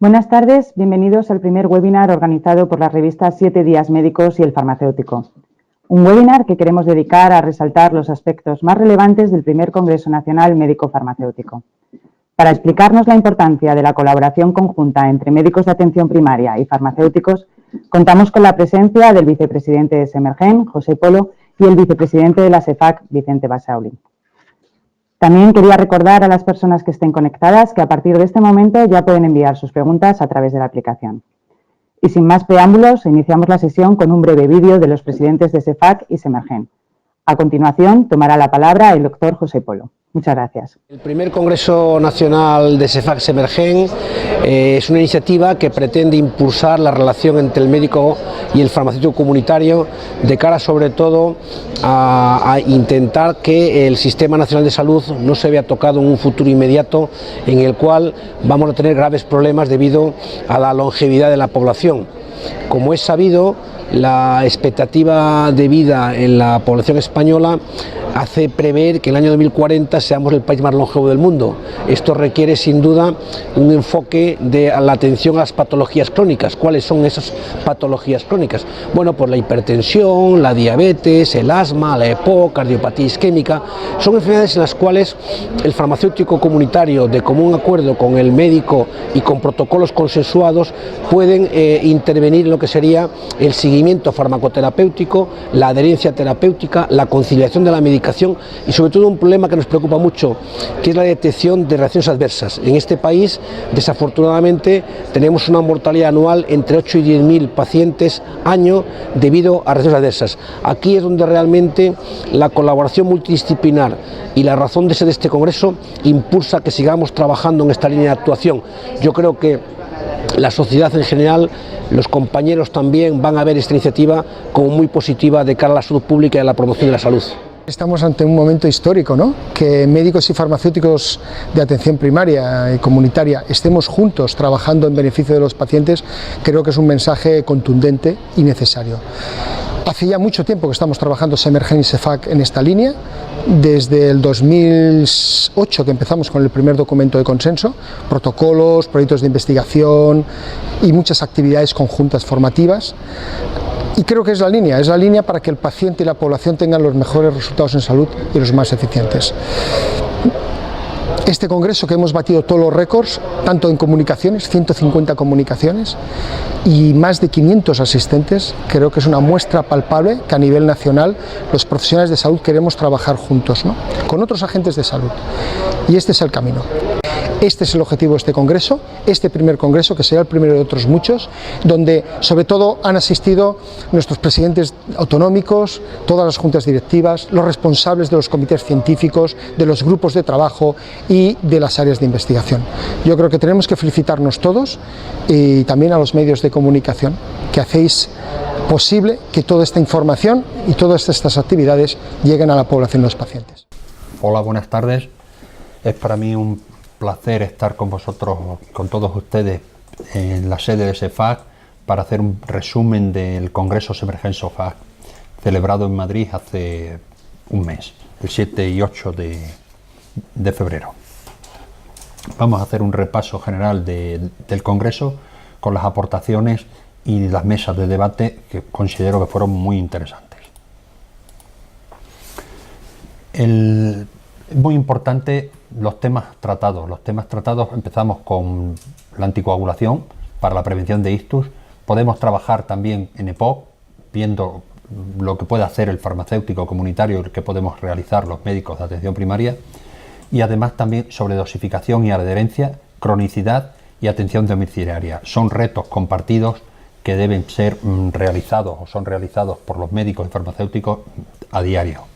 Buenas tardes, bienvenidos al primer webinar organizado por la revista 7 Días Médicos y el Farmacéutico. Un webinar que queremos dedicar a resaltar los aspectos más relevantes del primer Congreso Nacional Médico-Farmacéutico. Para explicarnos la importancia de la colaboración conjunta entre médicos de atención primaria y farmacéuticos, contamos con la presencia del vicepresidente de Semergen, José Polo, y el vicepresidente de la SEFAC, Vicente Basauri. También quería recordar a las personas que estén conectadas que a partir de este momento ya pueden enviar sus preguntas a través de la aplicación. Y sin más preámbulos, iniciamos la sesión con un breve vídeo de los presidentes de SEFAC y Semergen. A continuación, tomará la palabra el doctor José Polo. Muchas gracias. El primer Congreso Nacional de SEFAC-Semergen es una iniciativa que pretende impulsar la relación entre el médico y el farmacéutico comunitario de cara sobre todo a intentar que el Sistema Nacional de Salud no se vea tocado en un futuro inmediato en el cual vamos a tener graves problemas debido a la longevidad de la población. Como es sabido, la expectativa de vida en la población española hace prever que en el año 2040 seamos el país más longevo del mundo. Esto requiere sin duda un enfoque de la atención a las patologías crónicas. ¿Cuáles son esas patologías crónicas? Bueno, pues la hipertensión, la diabetes, el asma, la EPOC, cardiopatía isquémica, son enfermedades en las cuales el farmacéutico comunitario, de común acuerdo con el médico y con protocolos consensuados, pueden intervenir en lo que sería el seguimiento farmacoterapéutico, la adherencia terapéutica, la conciliación de la medicación y sobre todo un problema que nos preocupa mucho, que es la detección de reacciones adversas. En este país, desafortunadamente, tenemos una mortalidad anual entre 8 y 10.000 pacientes año debido a reacciones adversas. Aquí es donde realmente la colaboración multidisciplinar y la razón de ser de este congreso impulsa que sigamos trabajando en esta línea de actuación. Yo creo que la sociedad en general, los compañeros también van a ver esta iniciativa como muy positiva de cara a la salud pública y a la promoción de la salud. Estamos ante un momento histórico, ¿no? Que médicos y farmacéuticos de atención primaria y comunitaria estemos juntos trabajando en beneficio de los pacientes, creo que es un mensaje contundente y necesario. Hace ya mucho tiempo que estamos trabajando Semergen y SEFAC en esta línea, desde el 2008 que empezamos con el primer documento de consenso, protocolos, proyectos de investigación y muchas actividades conjuntas formativas. Y creo que es la línea para que el paciente y la población tengan los mejores resultados en salud y los más eficientes. Este congreso que hemos batido todos los récords, tanto en comunicaciones, 150 comunicaciones y más de 500 asistentes, creo que es una muestra palpable que a nivel nacional los profesionales de salud queremos trabajar juntos, ¿no? Con otros agentes de salud. Y este es el camino. Este es el objetivo de este congreso, este primer congreso, que será el primero de otros muchos, donde sobre todo han asistido nuestros presidentes autonómicos, todas las juntas directivas, los responsables de los comités científicos, de los grupos de trabajo y de las áreas de investigación. Yo creo que tenemos que felicitarnos todos y también a los medios de comunicación que hacéis posible que toda esta información y todas estas actividades lleguen a la población y los pacientes. Hola, buenas tardes. Es para mí un placer estar con vosotros, con todos ustedes en la sede de SEFAC para hacer un resumen del Congreso Semergen-SEFAC celebrado en Madrid hace un mes, el 7 y 8 de febrero. Vamos a hacer un repaso general del Congreso con las aportaciones y las mesas de debate que considero que fueron muy interesantes. Es muy importante los temas tratados. Empezamos con la anticoagulación para la prevención de ictus. Podemos trabajar también en EPOC, viendo lo que puede hacer el farmacéutico comunitario y que podemos realizar los médicos de atención primaria. Y además también sobre dosificación y adherencia, cronicidad y atención domiciliaria. Son retos compartidos que deben ser realizados o son realizados por los médicos y farmacéuticos a diario.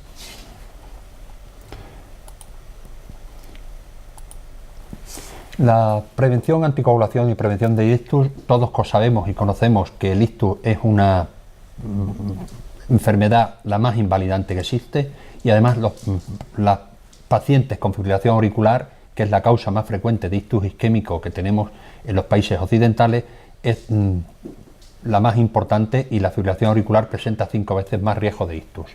La prevención, anticoagulación y prevención de ictus, todos sabemos y conocemos que el ictus es una enfermedad la más invalidante que existe y además las pacientes con fibrilación auricular, que es la causa más frecuente de ictus isquémico que tenemos en los países occidentales, es la más importante y la fibrilación auricular presenta 5 veces más riesgo de ictus.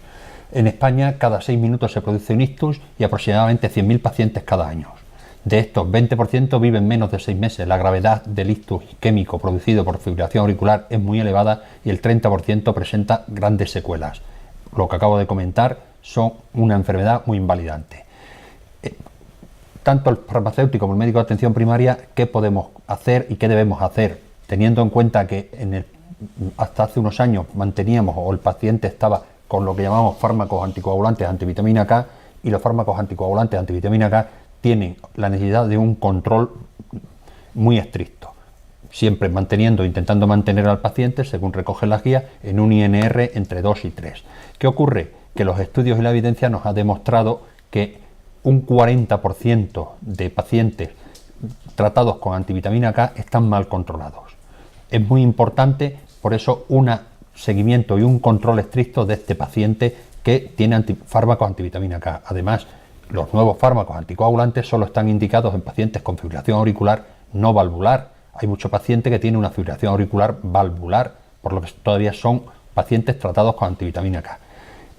En España cada 6 minutos se produce un ictus y aproximadamente 100.000 pacientes cada año. De estos, 20% viven menos de 6 meses. La gravedad del ictus isquémico producido por fibrilación auricular es muy elevada y el 30% presenta grandes secuelas. Lo que acabo de comentar son una enfermedad muy invalidante. Tanto el farmacéutico como el médico de atención primaria, ¿qué podemos hacer y qué debemos hacer? Teniendo en cuenta que hasta hace unos años manteníamos, o el paciente estaba con lo que llamamos fármacos anticoagulantes antivitamina K, y los fármacos anticoagulantes antivitamina K tienen la necesidad de un control muy estricto, siempre intentando mantener al paciente, según recogen las guías, en un INR entre 2 y 3. ¿Qué ocurre? Que los estudios y la evidencia nos ha demostrado que un 40% de pacientes tratados con antivitamina K están mal controlados. Es muy importante, por eso, un seguimiento y un control estricto de este paciente que tiene fármacos antivitamina K. Además, los nuevos fármacos anticoagulantes solo están indicados en pacientes con fibrilación auricular no valvular. Hay muchos pacientes que tienen una fibrilación auricular valvular, por lo que todavía son pacientes tratados con antivitamina K.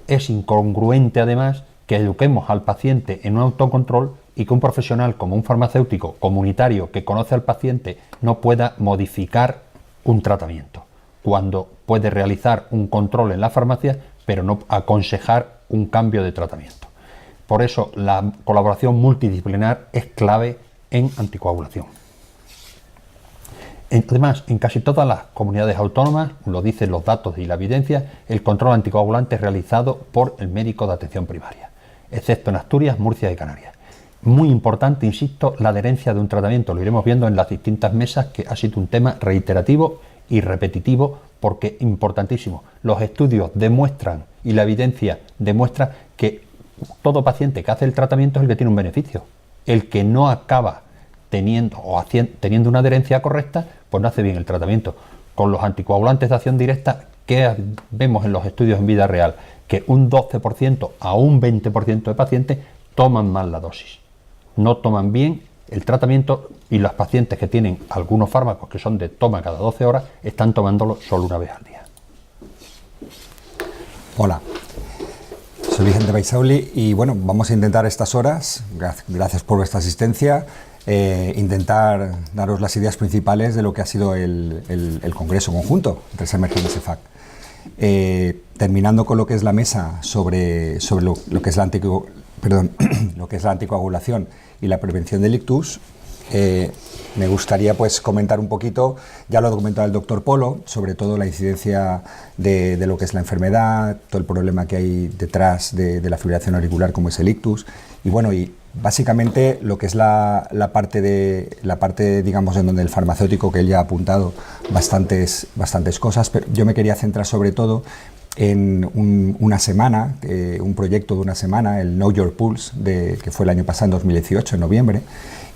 Es incongruente, además, que eduquemos al paciente en un autocontrol y que un profesional como un farmacéutico comunitario que conoce al paciente no pueda modificar un tratamiento, cuando puede realizar un control en la farmacia, pero no aconsejar un cambio de tratamiento. Por eso la colaboración multidisciplinar es clave en anticoagulación. Además, en casi todas las comunidades autónomas, lo dicen los datos y la evidencia, el control anticoagulante es realizado por el médico de atención primaria, excepto en Asturias, Murcia y Canarias. Muy importante, insisto, la adherencia de un tratamiento. Lo iremos viendo en las distintas mesas, que ha sido un tema reiterativo y repetitivo, porque importantísimo. Los estudios demuestran y la evidencia demuestra que todo paciente que hace el tratamiento es el que tiene un beneficio. El que no acaba teniendo una adherencia correcta, pues no hace bien el tratamiento. Con los anticoagulantes de acción directa, ¿qué vemos en los estudios en vida real? Que un 12% a un 20% de pacientes toman mal la dosis. No toman bien el tratamiento, y los pacientes que tienen algunos fármacos que son de toma cada 12 horas están tomándolo solo una vez al día. Hola, soy Vicente Baisauli y bueno, vamos a intentar estas horas, gracias por vuestra asistencia, intentar daros las ideas principales de lo que ha sido el Congreso Conjunto entre SEMERGEN y CEFAC. Terminando con lo que es la mesa sobre lo que es la anticoagulación y la prevención del ictus, me gustaría pues comentar un poquito, ya lo ha documentado el doctor Polo, sobre todo la incidencia de lo que es la enfermedad, todo el problema que hay detrás de la fibrilación auricular como es el ictus, y bueno, y básicamente lo que es la parte digamos en donde el farmacéutico, que él ya ha apuntado bastantes cosas, pero yo me quería centrar sobre todo en una semana, un proyecto de una semana, el Know Your Pulse, que fue el año pasado, en 2018, en noviembre,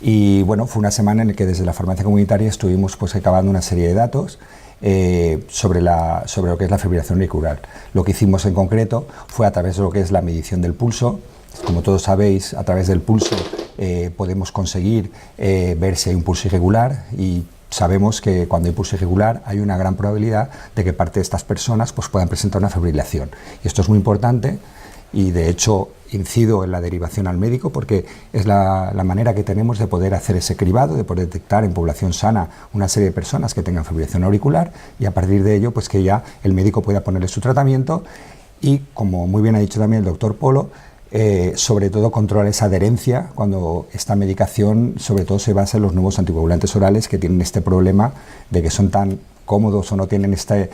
y bueno, fue una semana en la que desde la farmacia comunitaria estuvimos pues recabando una serie de datos sobre lo que es la fibrilación auricular. Lo que hicimos en concreto fue a través de lo que es la medición del pulso. Como todos sabéis, a través del pulso podemos conseguir ver si hay un pulso irregular, y sabemos que cuando hay pulso irregular hay una gran probabilidad de que parte de estas personas pues, puedan presentar una fibrilación. Y esto es muy importante, y de hecho incido en la derivación al médico, porque es la manera que tenemos de poder hacer ese cribado, de poder detectar en población sana una serie de personas que tengan fibrilación auricular, y a partir de ello pues que ya el médico pueda ponerle su tratamiento. Y como muy bien ha dicho también el doctor Polo, sobre todo controlar esa adherencia cuando esta medicación sobre todo se basa en los nuevos anticoagulantes orales, que tienen este problema de que son tan cómodos o no tienen este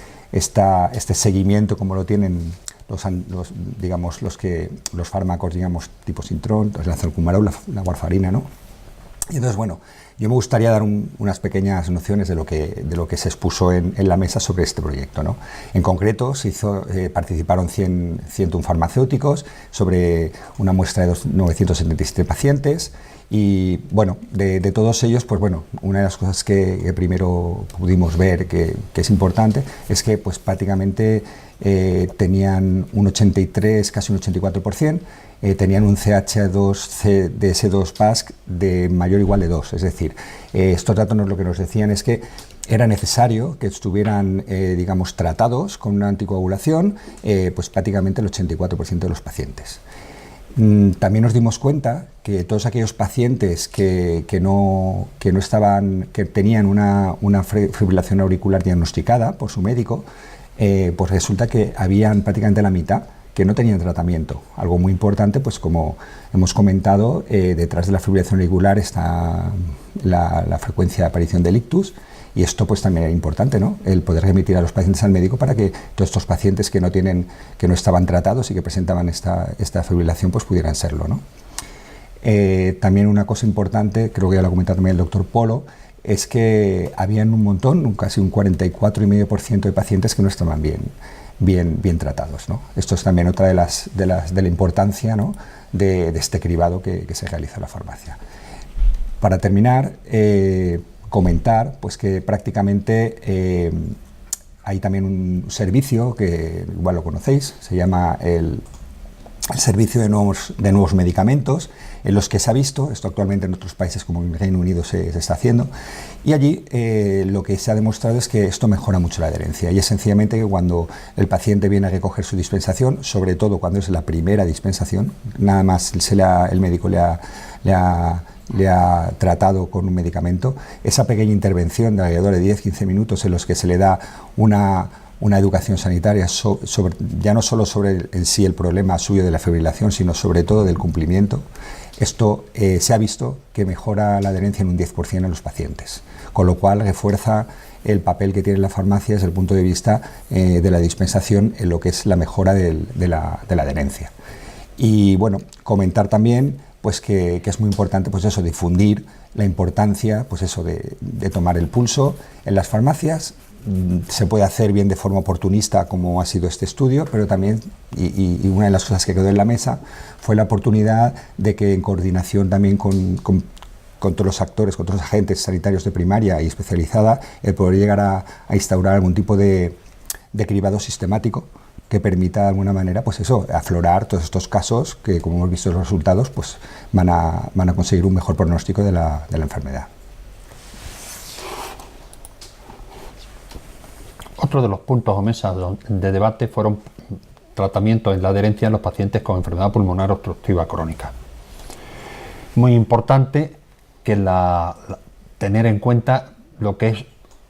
seguimiento como lo tienen los fármacos, digamos, tipo Sintron, la Zolcumarol, la warfarina, ¿no? Y entonces, bueno, yo me gustaría dar unas pequeñas nociones de lo que se expuso en la mesa sobre este proyecto, ¿no? En concreto, participaron 101 farmacéuticos sobre una muestra de 977 pacientes, y bueno, de todos ellos, pues bueno, una de las cosas que primero pudimos ver que es importante es que pues prácticamente tenían un 83, casi un 84%, tenían un CH2 DS2 PASC de mayor o igual de 2, es decir, estos datos lo que nos decían es que era necesario que estuvieran, digamos, tratados con una anticoagulación, pues prácticamente el 84% de los pacientes. También nos dimos cuenta que todos aquellos pacientes que tenían una fibrilación auricular diagnosticada por su médico, pues resulta que habían prácticamente la mitad que no tenían tratamiento. Algo muy importante, pues como hemos comentado, detrás de la fibrilación auricular está la frecuencia de aparición del ictus, y esto pues también era importante, ¿no? El poder remitir a los pacientes al médico para que todos estos pacientes que no estaban tratados y que presentaban esta fibrilación pues pudieran serlo, ¿no? También una cosa importante, creo que ya lo ha comentado también el doctor Polo, es que habían un montón, casi un 44,5% de pacientes que no estaban bien tratados, ¿no? Esto es también otra de la importancia, ¿no?, de este cribado que se realiza en la farmacia. Para terminar, comentar pues que prácticamente hay también un servicio que igual lo conocéis, se llama el servicio de nuevos medicamentos, en los que se ha visto, esto actualmente en otros países como en el Reino Unido se está haciendo, y allí lo que se ha demostrado es que esto mejora mucho la adherencia, y es sencillamente que cuando el paciente viene a recoger su dispensación, sobre todo cuando es la primera dispensación, nada más el médico le ha tratado con un medicamento, esa pequeña intervención de alrededor de 10-15 minutos en los que se le da una educación sanitaria ya no solo sobre en sí el problema suyo de la fibrilación, sino sobre todo del cumplimiento, esto se ha visto que mejora la adherencia en un 10% en los pacientes, con lo cual refuerza el papel que tiene la farmacia desde el punto de vista de la dispensación en lo que es la mejora de la adherencia. Y bueno, comentar también pues que es muy importante pues eso, difundir la importancia pues eso, de tomar el pulso en las farmacias. Se puede hacer bien de forma oportunista, como ha sido este estudio, pero también, y una de las cosas que quedó en la mesa, fue la oportunidad de que en coordinación también con todos los actores, con todos los agentes sanitarios de primaria y especializada, el poder llegar a instaurar algún tipo de cribado sistemático que permita de alguna manera pues eso, aflorar todos estos casos que, como hemos visto los resultados, pues van a conseguir un mejor pronóstico de la enfermedad. Otro de los puntos o mesas de debate fueron tratamientos en la adherencia en los pacientes con enfermedad pulmonar obstructiva crónica. Muy importante que tener en cuenta lo que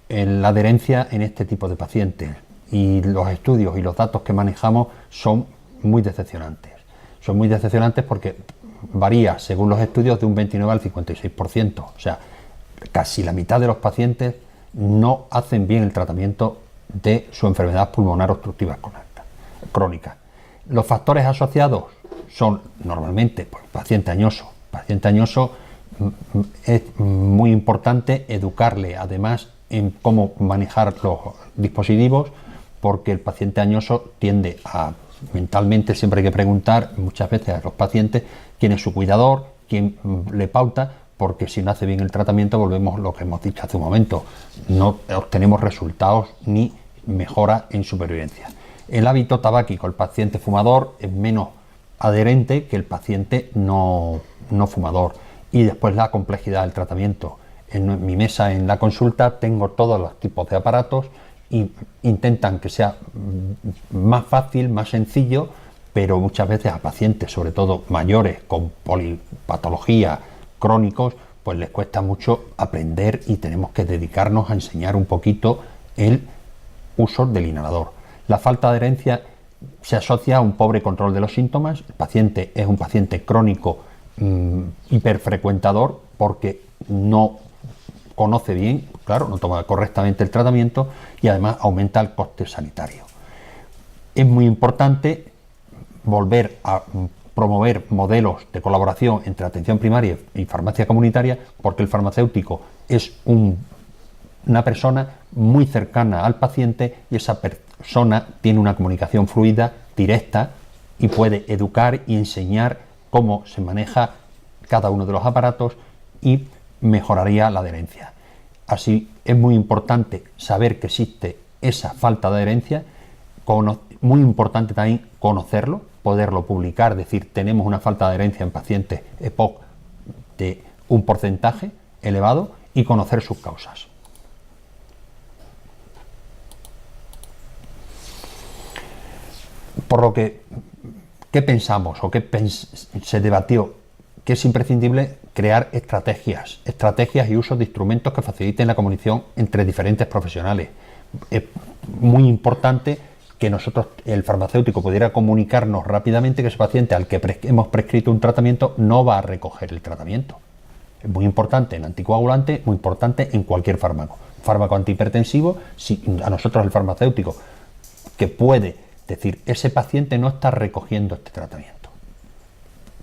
es la adherencia en este tipo de pacientes, y los estudios y los datos que manejamos son muy decepcionantes. Son muy decepcionantes porque varía, según los estudios, de un 29 al 56%. O sea, casi la mitad de los pacientes no hacen bien el tratamiento de su enfermedad pulmonar obstructiva crónica. Los factores asociados son normalmente pues, paciente añoso. Paciente añoso es muy importante educarle además en cómo manejar los dispositivos, porque el paciente añoso tiende a, mentalmente siempre hay que preguntar muchas veces a los pacientes quién es su cuidador, quién le pauta, porque si no hace bien el tratamiento volvemos a lo que hemos dicho hace un momento, no obtenemos resultados ni mejora en supervivencia. El hábito tabáquico, el paciente fumador es menos adherente que el paciente no fumador, y después la complejidad del tratamiento. En mi mesa en la consulta tengo todos los tipos de aparatos y intentan que sea más fácil, más sencillo, pero muchas veces a pacientes, sobre todo mayores con polipatología, crónicos, pues les cuesta mucho aprender y tenemos que dedicarnos a enseñar un poquito el uso del inhalador. La falta de adherencia se asocia a un pobre control de los síntomas. El paciente es un paciente crónico hiperfrecuentador porque no conoce bien, claro, no toma correctamente el tratamiento y además aumenta el coste sanitario. Es muy importante volver a promover modelos de colaboración entre atención primaria y farmacia comunitaria, porque el farmacéutico es una persona muy cercana al paciente y esa persona tiene una comunicación fluida, directa, y puede educar y enseñar cómo se maneja cada uno de los aparatos y mejoraría la adherencia. Así es muy importante saber que existe esa falta de adherencia, muy importante también conocerlo, poderlo publicar, decir tenemos una falta de adherencia en pacientes EPOC de un porcentaje elevado y conocer sus causas. Por lo que ¿Qué pensamos o se debatió? Que es imprescindible crear estrategias y usos de instrumentos que faciliten la comunicación entre diferentes profesionales. Es muy importante que nosotros, el farmacéutico, pudiera comunicarnos rápidamente que ese paciente al que hemos prescrito un tratamiento no va a recoger el tratamiento. Es muy importante en anticoagulante, muy importante en cualquier fármaco. Fármaco antihipertensivo, si a nosotros el farmacéutico que puede decir, ese paciente no está recogiendo este tratamiento.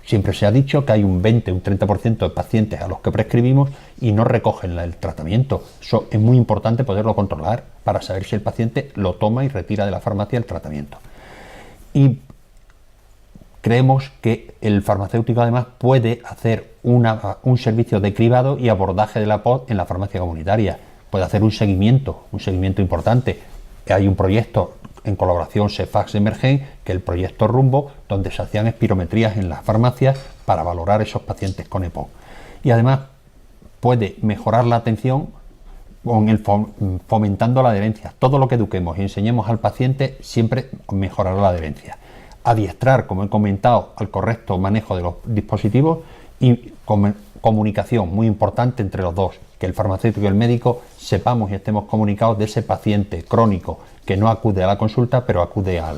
Siempre se ha dicho que hay un 20, un 30% de pacientes a los que prescribimos y no recogen el tratamiento. Eso es muy importante poderlo controlar para saber si el paciente lo toma y retira de la farmacia el tratamiento. Y creemos que el farmacéutico además puede hacer un servicio de cribado y abordaje de la POD en la farmacia comunitaria. Puede hacer un seguimiento importante. Hay un proyecto en colaboración CEFAC-Semergen, que es el proyecto Rumbo, donde se hacían espirometrías en las farmacias para valorar esos pacientes con EPOC. Y además puede mejorar la atención fomentando la adherencia. Todo lo que eduquemos y enseñemos al paciente siempre mejorará la adherencia. Adiestrar, como he comentado, al correcto manejo de los dispositivos y comunicación muy importante entre los dos, que el farmacéutico y el médico sepamos y estemos comunicados de ese paciente crónico que no acude a la consulta, pero acude a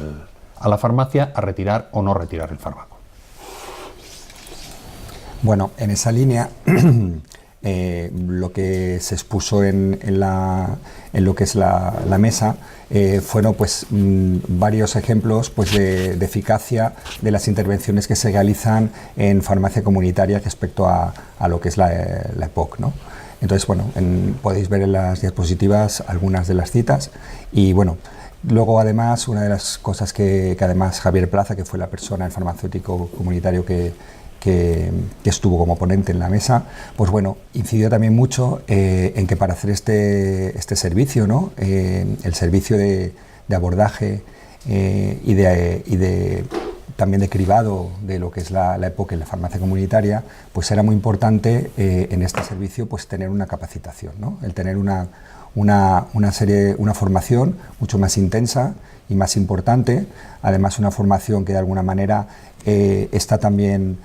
la farmacia a retirar o no retirar el fármaco. Bueno, en esa línea, lo que se expuso en lo que es la mesa fueron pues varios ejemplos pues de eficacia de las intervenciones que se realizan en farmacia comunitaria respecto a lo que es la EPOC, ¿no? Entonces, bueno, podéis ver en las diapositivas algunas de las citas y, bueno, luego además una de las cosas que además Javier Plaza, que fue la persona, el farmacéutico comunitario que estuvo como ponente en la mesa, pues bueno, incidió también mucho en que para hacer este servicio, ¿no? El servicio de abordaje y también de cribado de lo que es la EPOC en la farmacia comunitaria, pues era muy importante en este servicio pues tener una capacitación, ¿no? El tener una formación mucho más intensa y más importante, además una formación que de alguna manera está también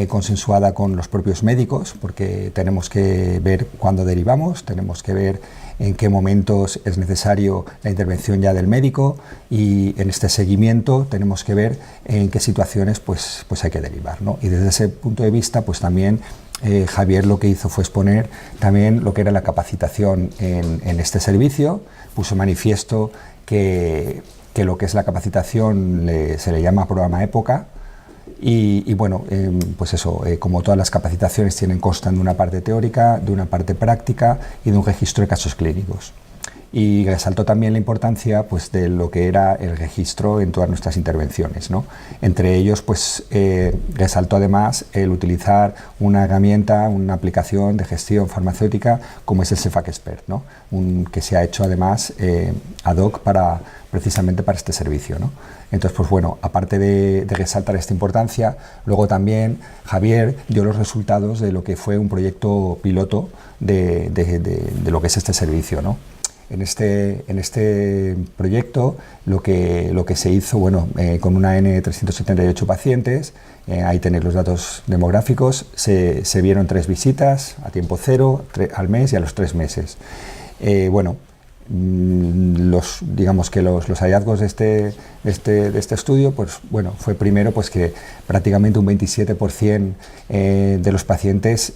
consensuada con los propios médicos, porque tenemos que ver cuándo derivamos, tenemos que ver en qué momentos es necesario la intervención ya del médico y en este seguimiento tenemos que ver en qué situaciones pues hay que derivar, ¿no? Y desde ese punto de vista pues también Javier lo que hizo fue exponer también lo que era la capacitación en este servicio, puso manifiesto que lo que es la capacitación se le llama programa Época. Y bueno, pues eso, como todas las capacitaciones constan de una parte teórica, de una parte práctica y de un registro de casos clínicos. Y resaltó también la importancia pues, de lo que era el registro en todas nuestras intervenciones, ¿no? Entre ellos, pues resaltó además el utilizar una herramienta, una aplicación de gestión farmacéutica como es el CEFAC Expert, ¿no? Que se ha hecho además ad hoc precisamente para este servicio, ¿no? Entonces, pues bueno, aparte de resaltar esta importancia, luego también Javier dio los resultados de lo que fue un proyecto piloto de lo que es este servicio, ¿no? En este proyecto lo que se hizo, bueno, con una N de 378 pacientes, ahí tenéis los datos demográficos, se vieron 3 visitas a tiempo cero, al mes y a los 3 meses. Bueno, digamos que los hallazgos de este estudio, pues bueno, fue primero pues que prácticamente un 27% de los pacientes,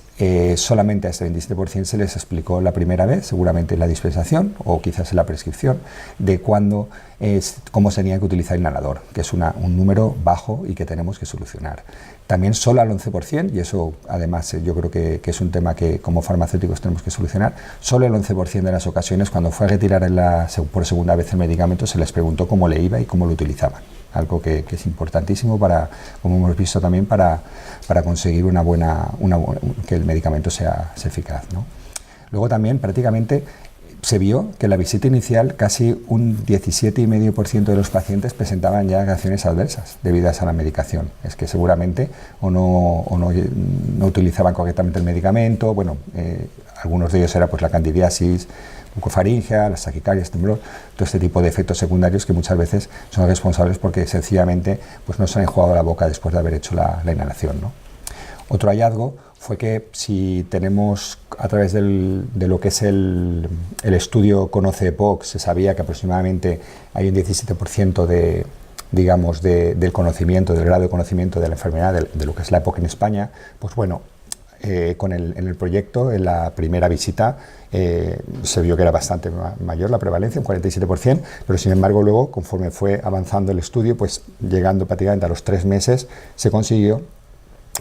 solamente a este 27% se les explicó la primera vez, seguramente en la dispensación o quizás en la prescripción, de cómo se tenía que utilizar el inhalador, que es un número bajo y que tenemos que solucionar. También solo al 11%, y eso además yo creo que es un tema que como farmacéuticos tenemos que solucionar, solo el 11% de las ocasiones cuando fue a retirar por segunda vez el medicamento se les preguntó cómo le iba y cómo lo utilizaban. Algo que es importantísimo como hemos visto también, para conseguir que el medicamento sea eficaz, ¿no? Luego también prácticamente se vio que en la visita inicial casi un 17,5% de los pacientes presentaban ya reacciones adversas debidas a la medicación. Es que seguramente o no utilizaban correctamente el medicamento, bueno, algunos de ellos era pues la candidiasis, oncofaringia, las taquicardias, temblor, todo este tipo de efectos secundarios que muchas veces son responsables porque sencillamente pues, no se han enjuagado la boca después de haber hecho la inhalación, ¿no? Otro hallazgo fue que si tenemos a través de lo que es el estudio Conoce EPOC, se sabía que aproximadamente hay un 17% del conocimiento, del grado de conocimiento de la enfermedad, de lo que es la EPOC en España, pues bueno, en el proyecto, en la primera visita, se vio que era bastante mayor la prevalencia, un 47%, pero sin embargo luego, conforme fue avanzando el estudio, pues llegando prácticamente a los 3 meses, se consiguió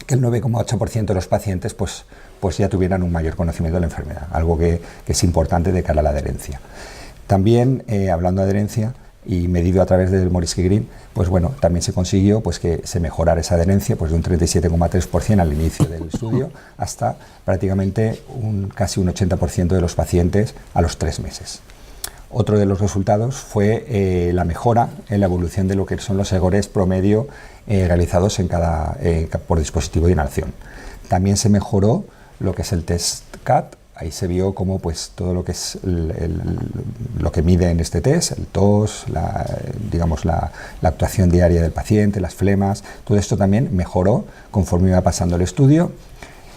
que el 9,8% de los pacientes pues ya tuvieran un mayor conocimiento de la enfermedad, algo que es importante de cara a la adherencia. También, hablando de adherencia y medido a través del Morisky Green, pues bueno, también se consiguió pues que se mejorara esa adherencia pues de un 37,3% al inicio del estudio hasta prácticamente casi un 80% de los pacientes a los 3 meses. Otro de los resultados fue la mejora en la evolución de lo que son los EGORES promedio realizados por dispositivo de inhalación. También se mejoró lo que es el test CAT. Ahí se vio cómo pues, todo lo que es lo que mide en este test, el tos, la actuación diaria del paciente, las flemas, todo esto también mejoró conforme iba pasando el estudio.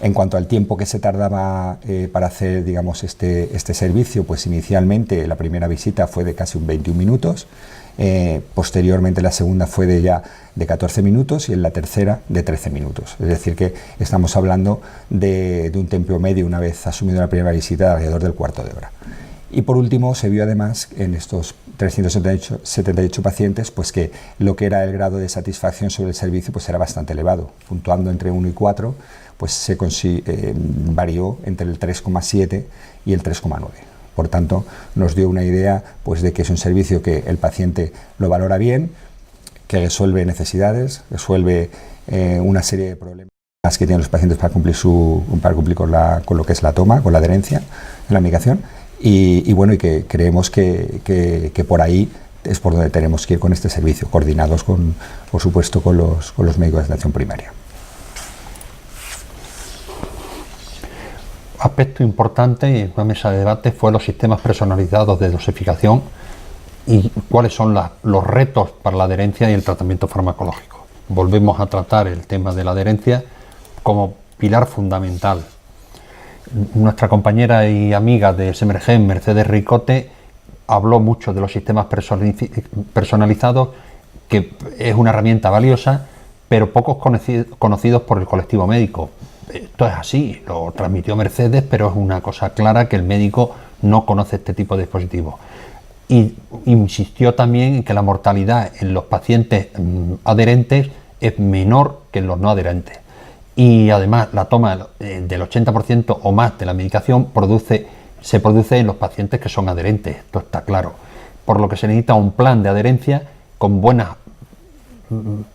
En cuanto al tiempo que se tardaba para hacer digamos, este servicio, pues inicialmente la primera visita fue de casi 21 minutos, posteriormente la segunda fue de 14 minutos y en la tercera de 13 minutos. Es decir que estamos hablando de un tiempo medio, una vez asumido la primera visita, de alrededor del cuarto de hora. Y por último se vio además en estos 378 pacientes pues que lo que era el grado de satisfacción sobre el servicio pues era bastante elevado, puntuando entre 1 y 4, pues varió entre el 3,7 y el 3,9. Por tanto, nos dio una idea pues, de que es un servicio que el paciente lo valora bien, que resuelve necesidades, resuelve una serie de problemas que tienen los pacientes para cumplir con lo que es la toma, con la adherencia en la medicación, y bueno, y que creemos que por ahí es por donde tenemos que ir con este servicio, coordinados por supuesto con los médicos de atención primaria. Aspecto importante en una mesa de debate fue los sistemas personalizados de dosificación y cuáles son los retos para la adherencia y el tratamiento farmacológico. Volvemos a tratar el tema de la adherencia como pilar fundamental. Nuestra compañera y amiga de Semergen, Mercedes Ricote, habló mucho de los sistemas personalizados, que es una herramienta valiosa, pero pocos conocidos por el colectivo médico. Esto es así, lo transmitió Mercedes, pero es una cosa clara que el médico no conoce este tipo de dispositivos. Y insistió también en que la mortalidad en los pacientes adherentes es menor que en los no adherentes. Y además la toma del 80% o más de la medicación se produce en los pacientes que son adherentes, esto está claro. Por lo que se necesita un plan de adherencia con buenas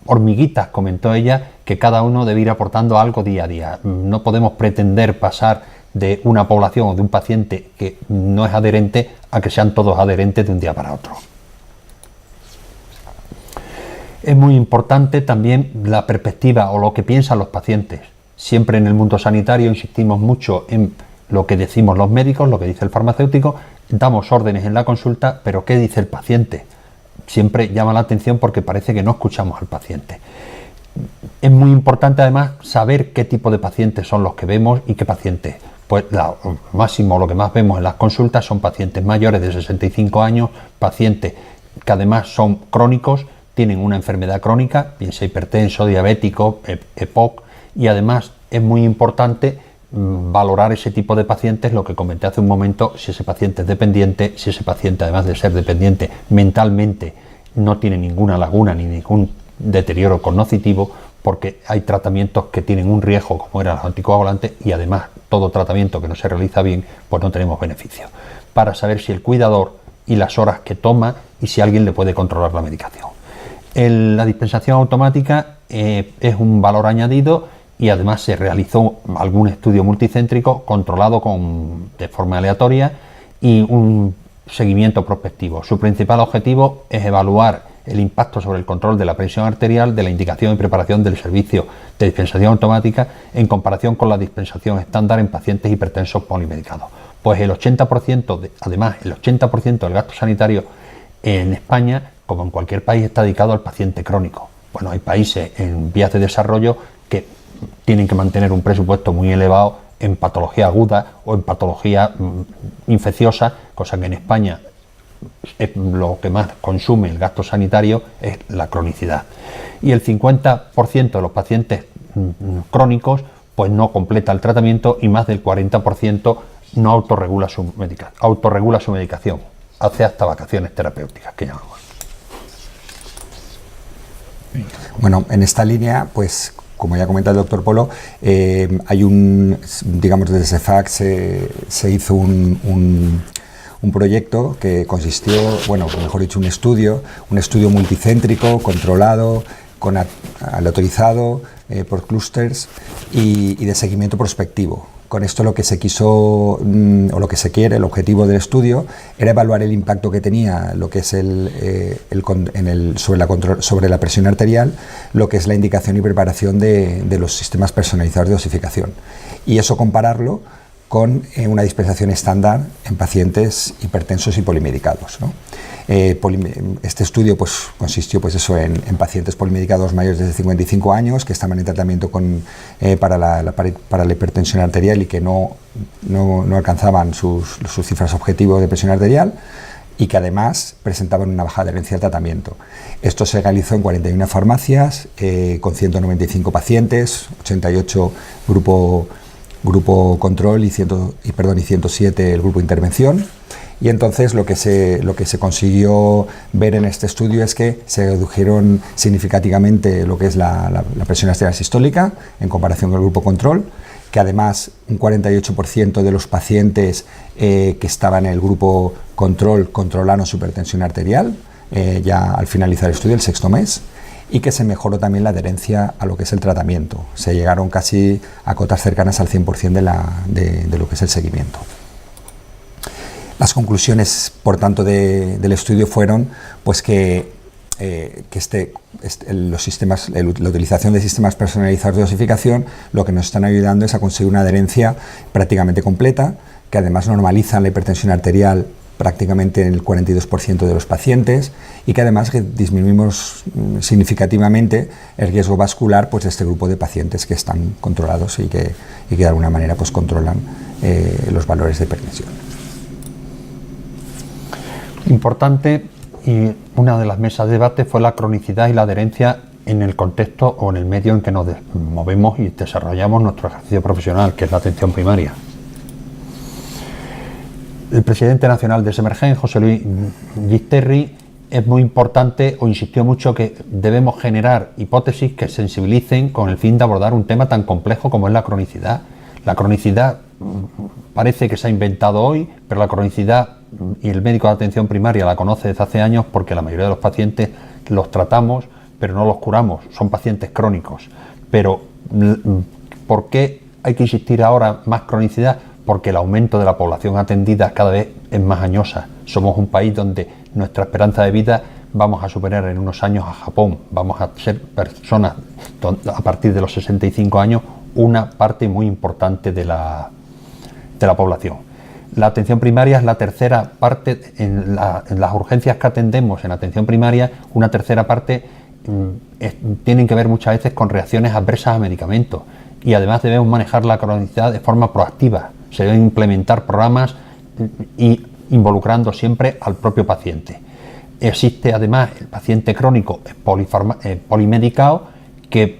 hormiguitas, comentó ella, que cada uno debe ir aportando algo día a día. No podemos pretender pasar de una población o de un paciente que no es adherente a que sean todos adherentes de un día para otro. Es muy importante también la perspectiva o lo que piensan los pacientes. Siempre en el mundo sanitario insistimos mucho en lo que decimos los médicos, lo que dice el farmacéutico, damos órdenes en la consulta, pero ¿qué dice el paciente? Siempre llama la atención porque parece que no escuchamos al paciente. Es muy importante además saber qué tipo de pacientes son los que vemos y qué pacientes. Pues lo que más vemos en las consultas son pacientes mayores de 65 años, pacientes que además son crónicos, tienen una enfermedad crónica, piensa hipertenso, diabético, EPOC, y además es muy importante valorar ese tipo de pacientes, lo que comenté hace un momento, si ese paciente es dependiente, si ese paciente además de ser dependiente mentalmente no tiene ninguna laguna ni ningún deterioro cognitivo, porque hay tratamientos que tienen un riesgo como eran los anticoagulantes y además todo tratamiento que no se realiza bien pues no tenemos beneficio, para saber si el cuidador y las horas que toma y si alguien le puede controlar la medicación. La dispensación automática es un valor añadido y además se realizó algún estudio multicéntrico controlado de forma aleatoria y un seguimiento prospectivo. Su principal objetivo es evaluar el impacto sobre el control de la presión arterial de la indicación y preparación del servicio de dispensación automática en comparación con la dispensación estándar en pacientes hipertensos polimedicados. Pues el 80%, además, el 80% del gasto sanitario en España, como en cualquier país, está dedicado al paciente crónico. Bueno, hay países en vías de desarrollo que tienen que mantener un presupuesto muy elevado en patología aguda o en patología infecciosa, cosa que en España lo que más consume el gasto sanitario es la cronicidad. Y el 50% de los pacientes crónicos pues no completa el tratamiento, y más del 40% no autorregula su medicación, hace hasta vacaciones terapéuticas, que llamamos. Bueno, en esta línea, pues como ya comenta el doctor Polo, hay digamos, desde CEFAC se hizo un proyecto que consistió, bueno, mejor dicho, un estudio multicéntrico, controlado, aleatorizado por clústeres y de seguimiento prospectivo. Con esto lo que se quiso, o lo que se quiere, el objetivo del estudio, era evaluar el impacto que tenía lo que es sobre la presión arterial, lo que es la indicación y preparación de los sistemas personalizados de dosificación. Y eso compararlo con una dispensación estándar en pacientes hipertensos y polimedicados, ¿no? Este estudio pues, consistió pues, en pacientes polimedicados mayores de 55 años que estaban en tratamiento para la hipertensión arterial y que no alcanzaban sus cifras objetivos de presión arterial, y que además presentaban una baja adherencia al tratamiento. Esto se realizó en 41 farmacias con 195 pacientes, 88 grupo control y 107 el grupo intervención. Y entonces lo que se consiguió ver en este estudio es que se redujeron significativamente lo que es la presión arterial sistólica en comparación con el grupo control, que además un 48% de los pacientes que estaban en el grupo control controlaron su hipertensión arterial ya al finalizar el estudio, el 6º mes, y que se mejoró también la adherencia a lo que es el tratamiento. Se llegaron casi a cotas cercanas al 100% de lo que es el seguimiento. Las conclusiones, por tanto, del estudio fueron pues que la utilización de sistemas personalizados de dosificación lo que nos están ayudando es a conseguir una adherencia prácticamente completa, que además normalizan la hipertensión arterial prácticamente en el 42% de los pacientes, y que además disminuimos significativamente el riesgo vascular pues, de este grupo de pacientes que están controlados y que de alguna manera pues, controlan los valores de hipertensión. Importante, y una de las mesas de debate fue la cronicidad y la adherencia en el contexto o en el medio en que nos movemos y desarrollamos nuestro ejercicio profesional, que es la atención primaria. El presidente nacional de Semergen, José Luis Gisterri, es muy importante, o insistió mucho, que debemos generar hipótesis que sensibilicen con el fin de abordar un tema tan complejo como es la cronicidad. La cronicidad parece que se ha inventado hoy, pero la cronicidad, y el médico de atención primaria la conoce desde hace años, porque la mayoría de los pacientes los tratamos, pero no los curamos, son pacientes crónicos. Pero ¿por qué hay que insistir ahora más cronicidad? Porque el aumento de la población atendida cada vez es más añosa. Somos un país donde nuestra esperanza de vida vamos a superar en unos años a Japón. Vamos a ser personas a partir de los 65 años, una parte muy importante de la población. La atención primaria es la tercera parte, en las urgencias que atendemos en atención primaria, una tercera parte tienen que ver muchas veces con reacciones adversas a medicamentos, y además debemos manejar la cronicidad de forma proactiva. Se deben implementar programas y involucrando siempre al propio paciente. Existe además el paciente crónico polimedicado, que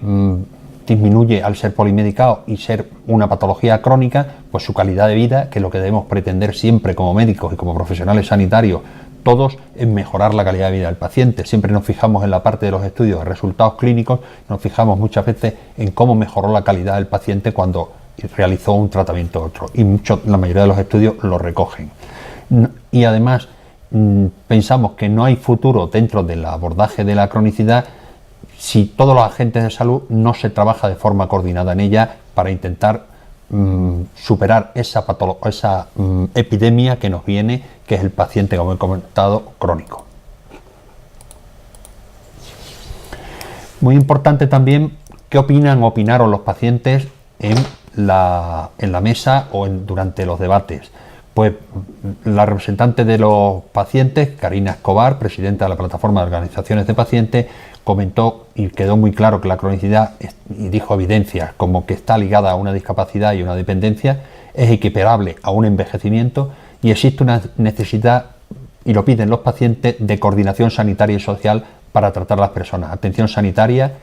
disminuye al ser polimedicado y ser una patología crónica, pues su calidad de vida, que es lo que debemos pretender siempre como médicos y como profesionales sanitarios, todos, es mejorar la calidad de vida del paciente. Siempre nos fijamos en la parte de los estudios de resultados clínicos, nos fijamos muchas veces en cómo mejoró la calidad del paciente cuando realizó un tratamiento u otro, y la mayoría de los estudios lo recogen. Y además pensamos que no hay futuro dentro del abordaje de la cronicidad si todos los agentes de salud no se trabaja de forma coordinada en ella para intentar superar esa epidemia que nos viene, que es el paciente, como he comentado, crónico. Muy importante también qué opinaron los pacientes en la mesa o durante los debates. Pues la representante de los pacientes, Karina Escobar, presidenta de la Plataforma de Organizaciones de Pacientes, comentó y quedó muy claro que la cronicidad, y dijo evidencias como que está ligada a una discapacidad y una dependencia, es equiparable a un envejecimiento y existe una necesidad, y lo piden los pacientes, de coordinación sanitaria y social para tratar a las personas. Atención sanitaria,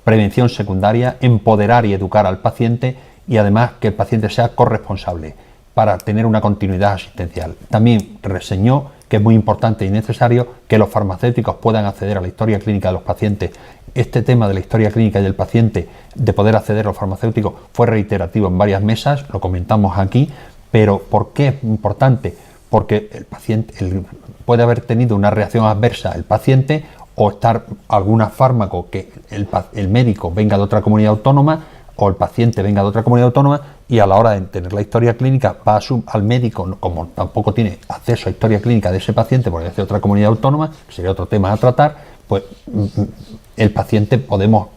prevención secundaria, empoderar y educar al paciente y además que el paciente sea corresponsable para tener una continuidad asistencial. También reseñó que es muy importante y necesario que los farmacéuticos puedan acceder a la historia clínica de los pacientes. Este tema de la historia clínica y del paciente, de poder acceder a los farmacéuticos, fue reiterativo en varias mesas, lo comentamos aquí, pero ¿por qué es importante? Porque el paciente puede haber tenido una reacción adversa el paciente o estar algún fármaco que el médico venga de otra comunidad autónoma o el paciente venga de otra comunidad autónoma y a la hora de tener la historia clínica va al médico, como tampoco tiene acceso a historia clínica de ese paciente porque es de otra comunidad autónoma, que sería otro tema a tratar, pues el paciente podemos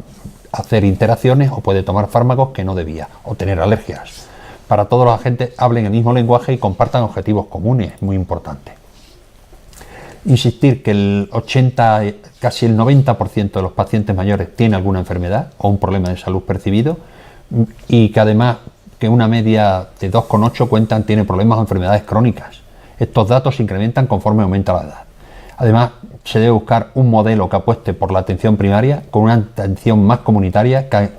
hacer interacciones o puede tomar fármacos que no debía o tener alergias. Para todos los agentes hablen el mismo lenguaje y compartan objetivos comunes, muy importante. Insistir que el 80, casi el 90% de los pacientes mayores tiene alguna enfermedad o un problema de salud percibido y que además que una media de 2,8 tiene problemas o enfermedades crónicas. Estos datos se incrementan conforme aumenta la edad. Además, se debe buscar un modelo que apueste por la atención primaria con una atención más comunitaria que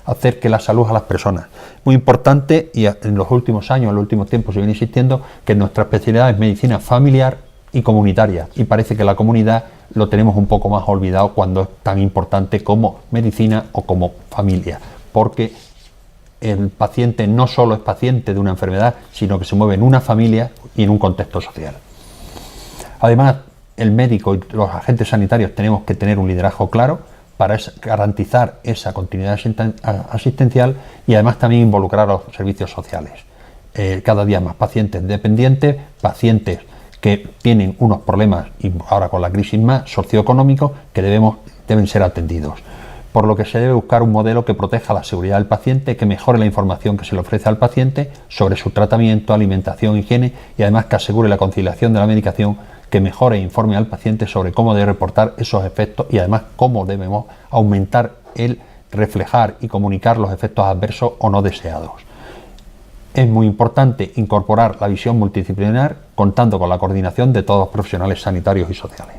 acerque la salud a las personas. Muy importante, y en los últimos años, en los últimos tiempos se viene insistiendo que nuestra especialidad es medicina familiar y comunitaria, y parece que la comunidad lo tenemos un poco más olvidado cuando es tan importante como medicina o como familia, porque el paciente no solo es paciente de una enfermedad, sino que se mueve en una familia y en un contexto social. Además, el médico y los agentes sanitarios tenemos que tener un liderazgo claro para garantizar esa continuidad asistencial y además también involucrar a los servicios sociales. Cada día más pacientes dependientes, pacientes que tienen unos problemas, y ahora con la crisis más, socioeconómicos, que deben ser atendidos. Por lo que se debe buscar un modelo que proteja la seguridad del paciente, que mejore la información que se le ofrece al paciente sobre su tratamiento, alimentación, higiene y además que asegure la conciliación de la medicación, que mejore e informe al paciente sobre cómo debe reportar esos efectos y además cómo debemos aumentar el reflejar y comunicar los efectos adversos o no deseados. Es muy importante incorporar la visión multidisciplinar contando con la coordinación de todos los profesionales sanitarios y sociales.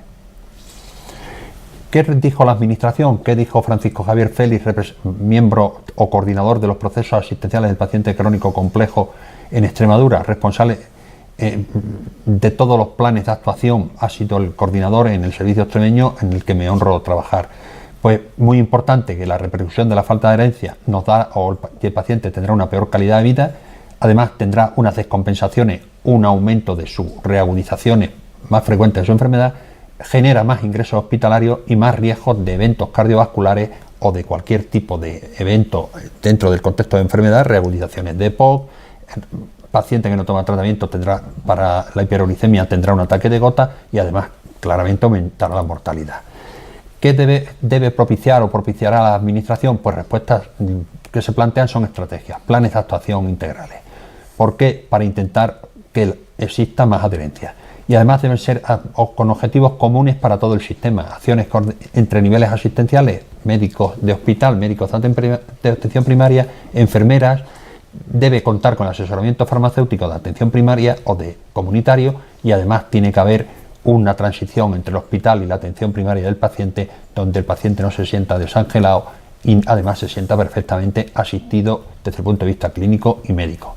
¿Qué dijo la Administración? ¿Qué dijo Francisco Javier Félix, miembro o coordinador de los procesos asistenciales del paciente crónico complejo en Extremadura, responsable de todos los planes de actuación? Ha sido el coordinador en el servicio extremeño en el que me honro trabajar. Pues muy importante que la repercusión de la falta de herencia nos da, o el paciente tendrá una peor calidad de vida, además tendrá unas descompensaciones, un aumento de sus reagudizaciones más frecuentes de su enfermedad, genera más ingresos hospitalarios y más riesgos de eventos cardiovasculares o de cualquier tipo de evento dentro del contexto de enfermedad, reagudizaciones de EPOC, paciente que no toma tratamiento tendrá, para la hiperuricemia tendrá un ataque de gota y además claramente aumentará la mortalidad. ¿Qué debe propiciar o propiciará la Administración? Pues respuestas que se plantean son estrategias, planes de actuación integrales. ¿Por qué? Para intentar que exista más adherencia. Y además deben ser con objetivos comunes para todo el sistema, acciones entre niveles asistenciales, médicos de hospital, médicos de atención primaria, enfermeras. Debe contar con el asesoramiento farmacéutico de atención primaria o de comunitario y además tiene que haber una transición entre el hospital y la atención primaria del paciente, donde el paciente no se sienta desangelado y además se sienta perfectamente asistido desde el punto de vista clínico y médico.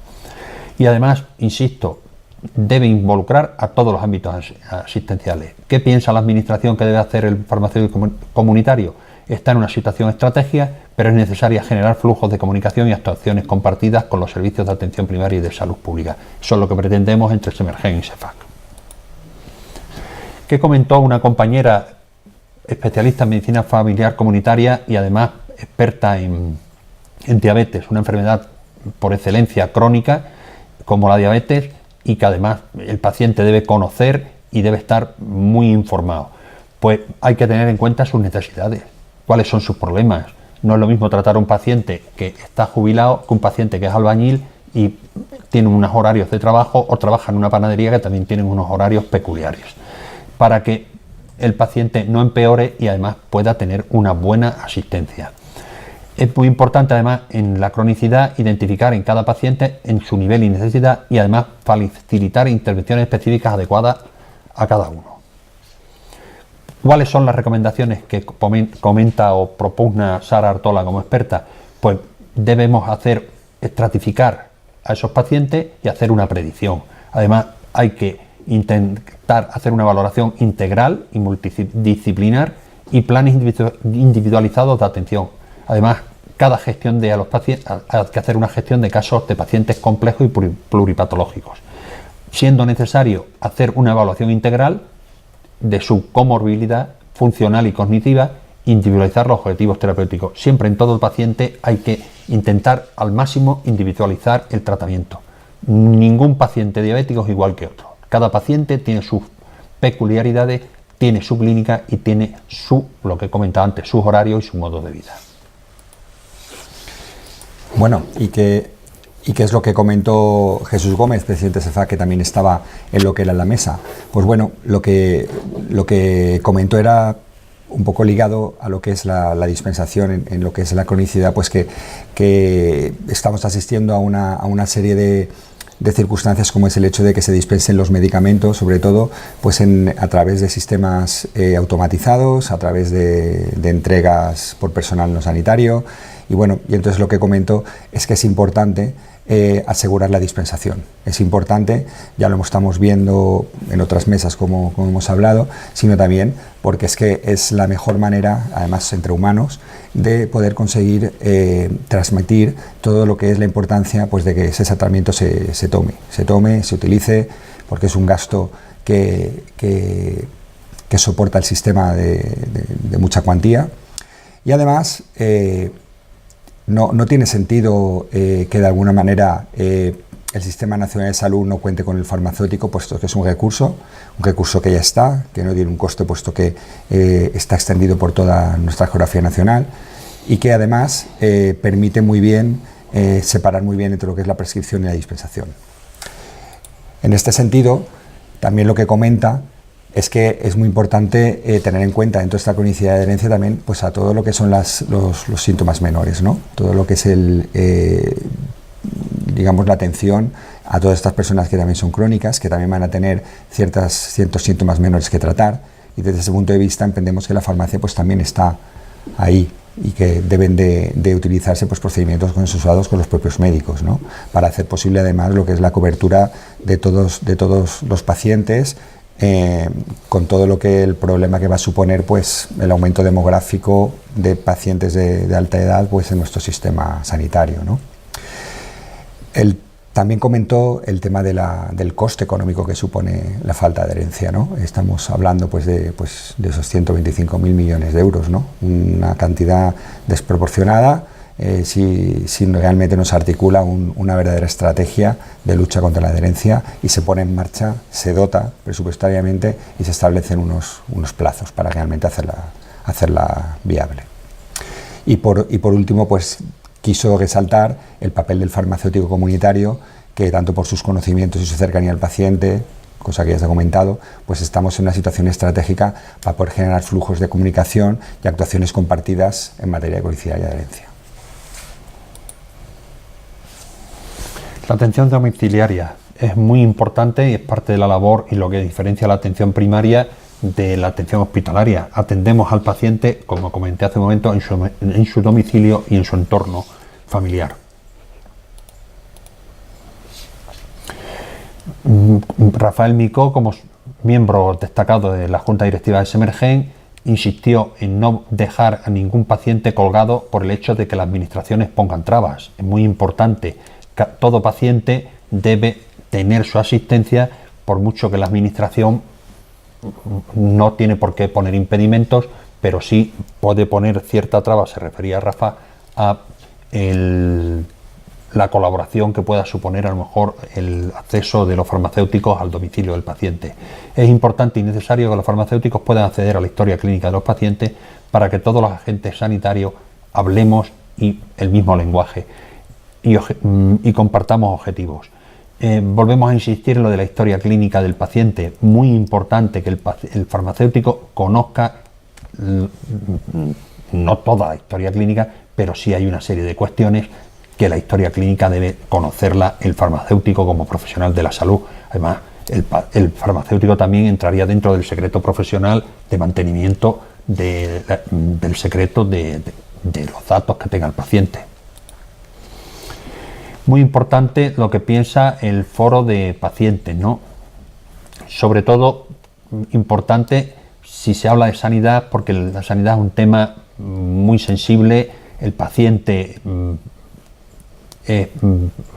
Y además, insisto, debe involucrar a todos los ámbitos asistenciales. ¿Qué piensa la Administración que debe hacer el farmacéutico comunitario? Está en una situación estratégica, pero es necesaria generar flujos de comunicación y actuaciones compartidas con los servicios de atención primaria y de salud pública. Eso es lo que pretendemos entre Semergen y CEFAC. ¿Qué comentó una compañera especialista en medicina familiar comunitaria y además experta en diabetes, una enfermedad por excelencia crónica como la diabetes, y que además el paciente debe conocer y debe estar muy informado? Pues hay que tener en cuenta sus necesidades, cuáles son sus problemas. No es lo mismo tratar a un paciente que está jubilado que un paciente que es albañil y tienen unos horarios de trabajo, o trabajan en una panadería que también tienen unos horarios peculiares, para que el paciente no empeore y además pueda tener una buena asistencia. Es muy importante además en la cronicidad identificar en cada paciente en su nivel y necesidad, y además facilitar intervenciones específicas adecuadas a cada uno. ¿Cuáles son las recomendaciones que comenta o propugna Sara Artola como experta? Pues debemos estratificar a esos pacientes y hacer una predicción. Además, hay que intentar hacer una valoración integral y multidisciplinar y planes individualizados de atención. Además, cada gestión de a los pacientes hay que hacer una gestión de casos de pacientes complejos y pluripatológicos, siendo necesario hacer una evaluación integral de su comorbilidad funcional y cognitiva, individualizar los objetivos terapéuticos. Siempre en todo el paciente hay que intentar al máximo individualizar el tratamiento. Ningún paciente diabético es igual que otro. Cada paciente tiene sus peculiaridades, tiene su clínica y tiene lo que comentaba antes, sus horarios y su modo de vida. Bueno, ¿y qué es lo que comentó Jesús Gómez, presidente de CEFAC, que también estaba en lo que era la mesa? Pues bueno, lo que comentó era un poco ligado a lo que es la dispensación en lo que es la cronicidad, pues que estamos asistiendo a una serie de circunstancias, como es el hecho de que se dispensen los medicamentos, sobre todo pues a través de sistemas automatizados, a través de entregas por personal no sanitario. Y bueno, y entonces lo que comento es que es importante asegurar la dispensación. Es importante, ya lo estamos viendo en otras mesas como hemos hablado, sino también porque es que es la mejor manera, además entre humanos, de poder conseguir transmitir todo lo que es la importancia pues de que ese tratamiento se tome, se utilice, porque es un gasto que soporta el sistema de mucha cuantía. Y además no tiene sentido que de alguna manera el Sistema Nacional de Salud no cuente con el farmacéutico, puesto que es un recurso que ya está, que no tiene un coste, puesto que está extendido por toda nuestra geografía nacional, y que además permite muy bien separar muy bien entre lo que es la prescripción y la dispensación. En este sentido, también lo que comenta es que es muy importante tener en cuenta dentro de esta cronicidad de herencia también pues a todo lo que son los síntomas menores, ¿no? Todo lo que es digamos la atención a todas estas personas que también son crónicas, que también van a tener ciertos síntomas menores que tratar, y desde ese punto de vista entendemos que la farmacia pues también está ahí y que deben de utilizarse pues procedimientos consensuados con los propios médicos, ¿no? Para hacer posible además lo que es la cobertura de todos los pacientes, con todo lo que el problema que va a suponer pues el aumento demográfico de pacientes de alta edad pues en nuestro sistema sanitario, ¿no? Él también comentó el tema del coste económico que supone la falta de herencia, ¿no? Estamos hablando pues de esos 125.000 millones de euros, ¿no? Una cantidad desproporcionada si realmente no se articula una verdadera estrategia de lucha contra la herencia y se pone en marcha, se dota presupuestariamente y se establecen unos plazos para realmente hacerla viable. Y por último, pues quiso resaltar el papel del farmacéutico comunitario, que tanto por sus conocimientos y su cercanía al paciente, cosa que ya se ha comentado, pues estamos en una situación estratégica para poder generar flujos de comunicación y actuaciones compartidas en materia de cronicidad y adherencia. La atención domiciliaria es muy importante y es parte de la labor y lo que diferencia la atención primaria de la atención hospitalaria. Atendemos al paciente, como comenté hace un momento, en su domicilio y en su entorno familiar. Rafael Micó, como miembro destacado de la Junta Directiva de Semergen, insistió en no dejar a ningún paciente colgado por el hecho de que las administraciones pongan trabas. Es muy importante que todo paciente debe tener su asistencia, por mucho que la administración no tiene por qué poner impedimentos, pero sí puede poner cierta traba, se refería Rafa, a la colaboración que pueda suponer a lo mejor el acceso de los farmacéuticos al domicilio del paciente. Es importante y necesario que los farmacéuticos puedan acceder a la historia clínica de los pacientes para que todos los agentes sanitarios hablemos el mismo lenguaje. y compartamos objetivos. Volvemos a insistir en lo de la historia clínica del paciente. Muy importante que el farmacéutico conozca no toda la historia clínica, pero sí hay una serie de cuestiones que la historia clínica debe conocerla el farmacéutico como profesional de la salud. Además, el farmacéutico también entraría dentro del secreto profesional de mantenimiento del secreto de los datos que tenga el paciente. Muy importante lo que piensa el foro de pacientes, ¿no? Sobre todo importante si se habla de sanidad, porque la sanidad es un tema muy sensible, el paciente es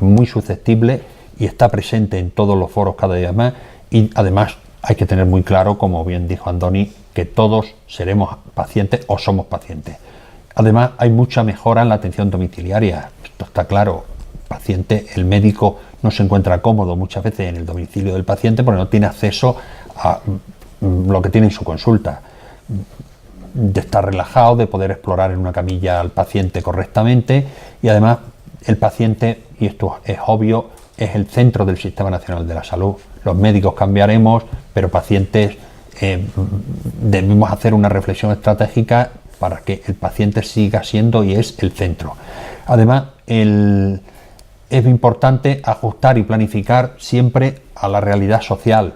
muy susceptible y está presente en todos los foros cada día más, y además hay que tener muy claro, como bien dijo Andoni, que todos seremos pacientes o somos pacientes. Además hay mucha mejora en la atención domiciliaria, esto está claro. Paciente, el médico no se encuentra cómodo muchas veces en el domicilio del paciente porque no tiene acceso a lo que tiene en su consulta, de estar relajado, de poder explorar en una camilla al paciente correctamente, y además el paciente, y esto es obvio, es el centro del Sistema Nacional de la Salud. Los médicos cambiaremos, pero pacientes debemos hacer una reflexión estratégica para que el paciente siga siendo y es el centro. Además, es importante ajustar y planificar siempre a la realidad social.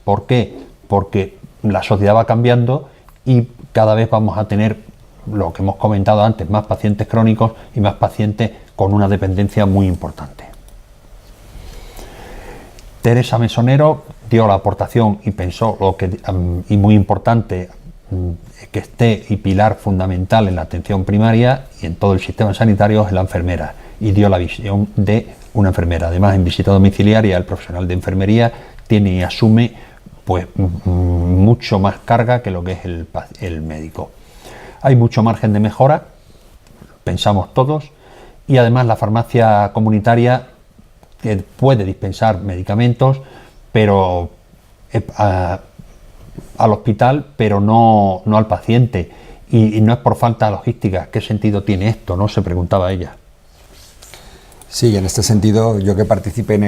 ¿Por qué? Porque la sociedad va cambiando y cada vez vamos a tener, lo que hemos comentado antes, más pacientes crónicos y más pacientes con una dependencia muy importante. Teresa Mesonero dio la aportación y pensó y muy importante, que esté y pilar fundamental en la atención primaria y en todo el sistema sanitario es la enfermera, y dio la visión de una enfermera. Además, en visita domiciliaria el profesional de enfermería tiene y asume pues mucho más carga que lo que es el médico. Hay mucho margen de mejora, pensamos todos, y además la farmacia comunitaria puede dispensar medicamentos, pero al hospital, pero no al paciente, y no es por falta de logística. ¿Qué sentido tiene esto?, ¿no?, se preguntaba ella. Sí, en este sentido, yo que participé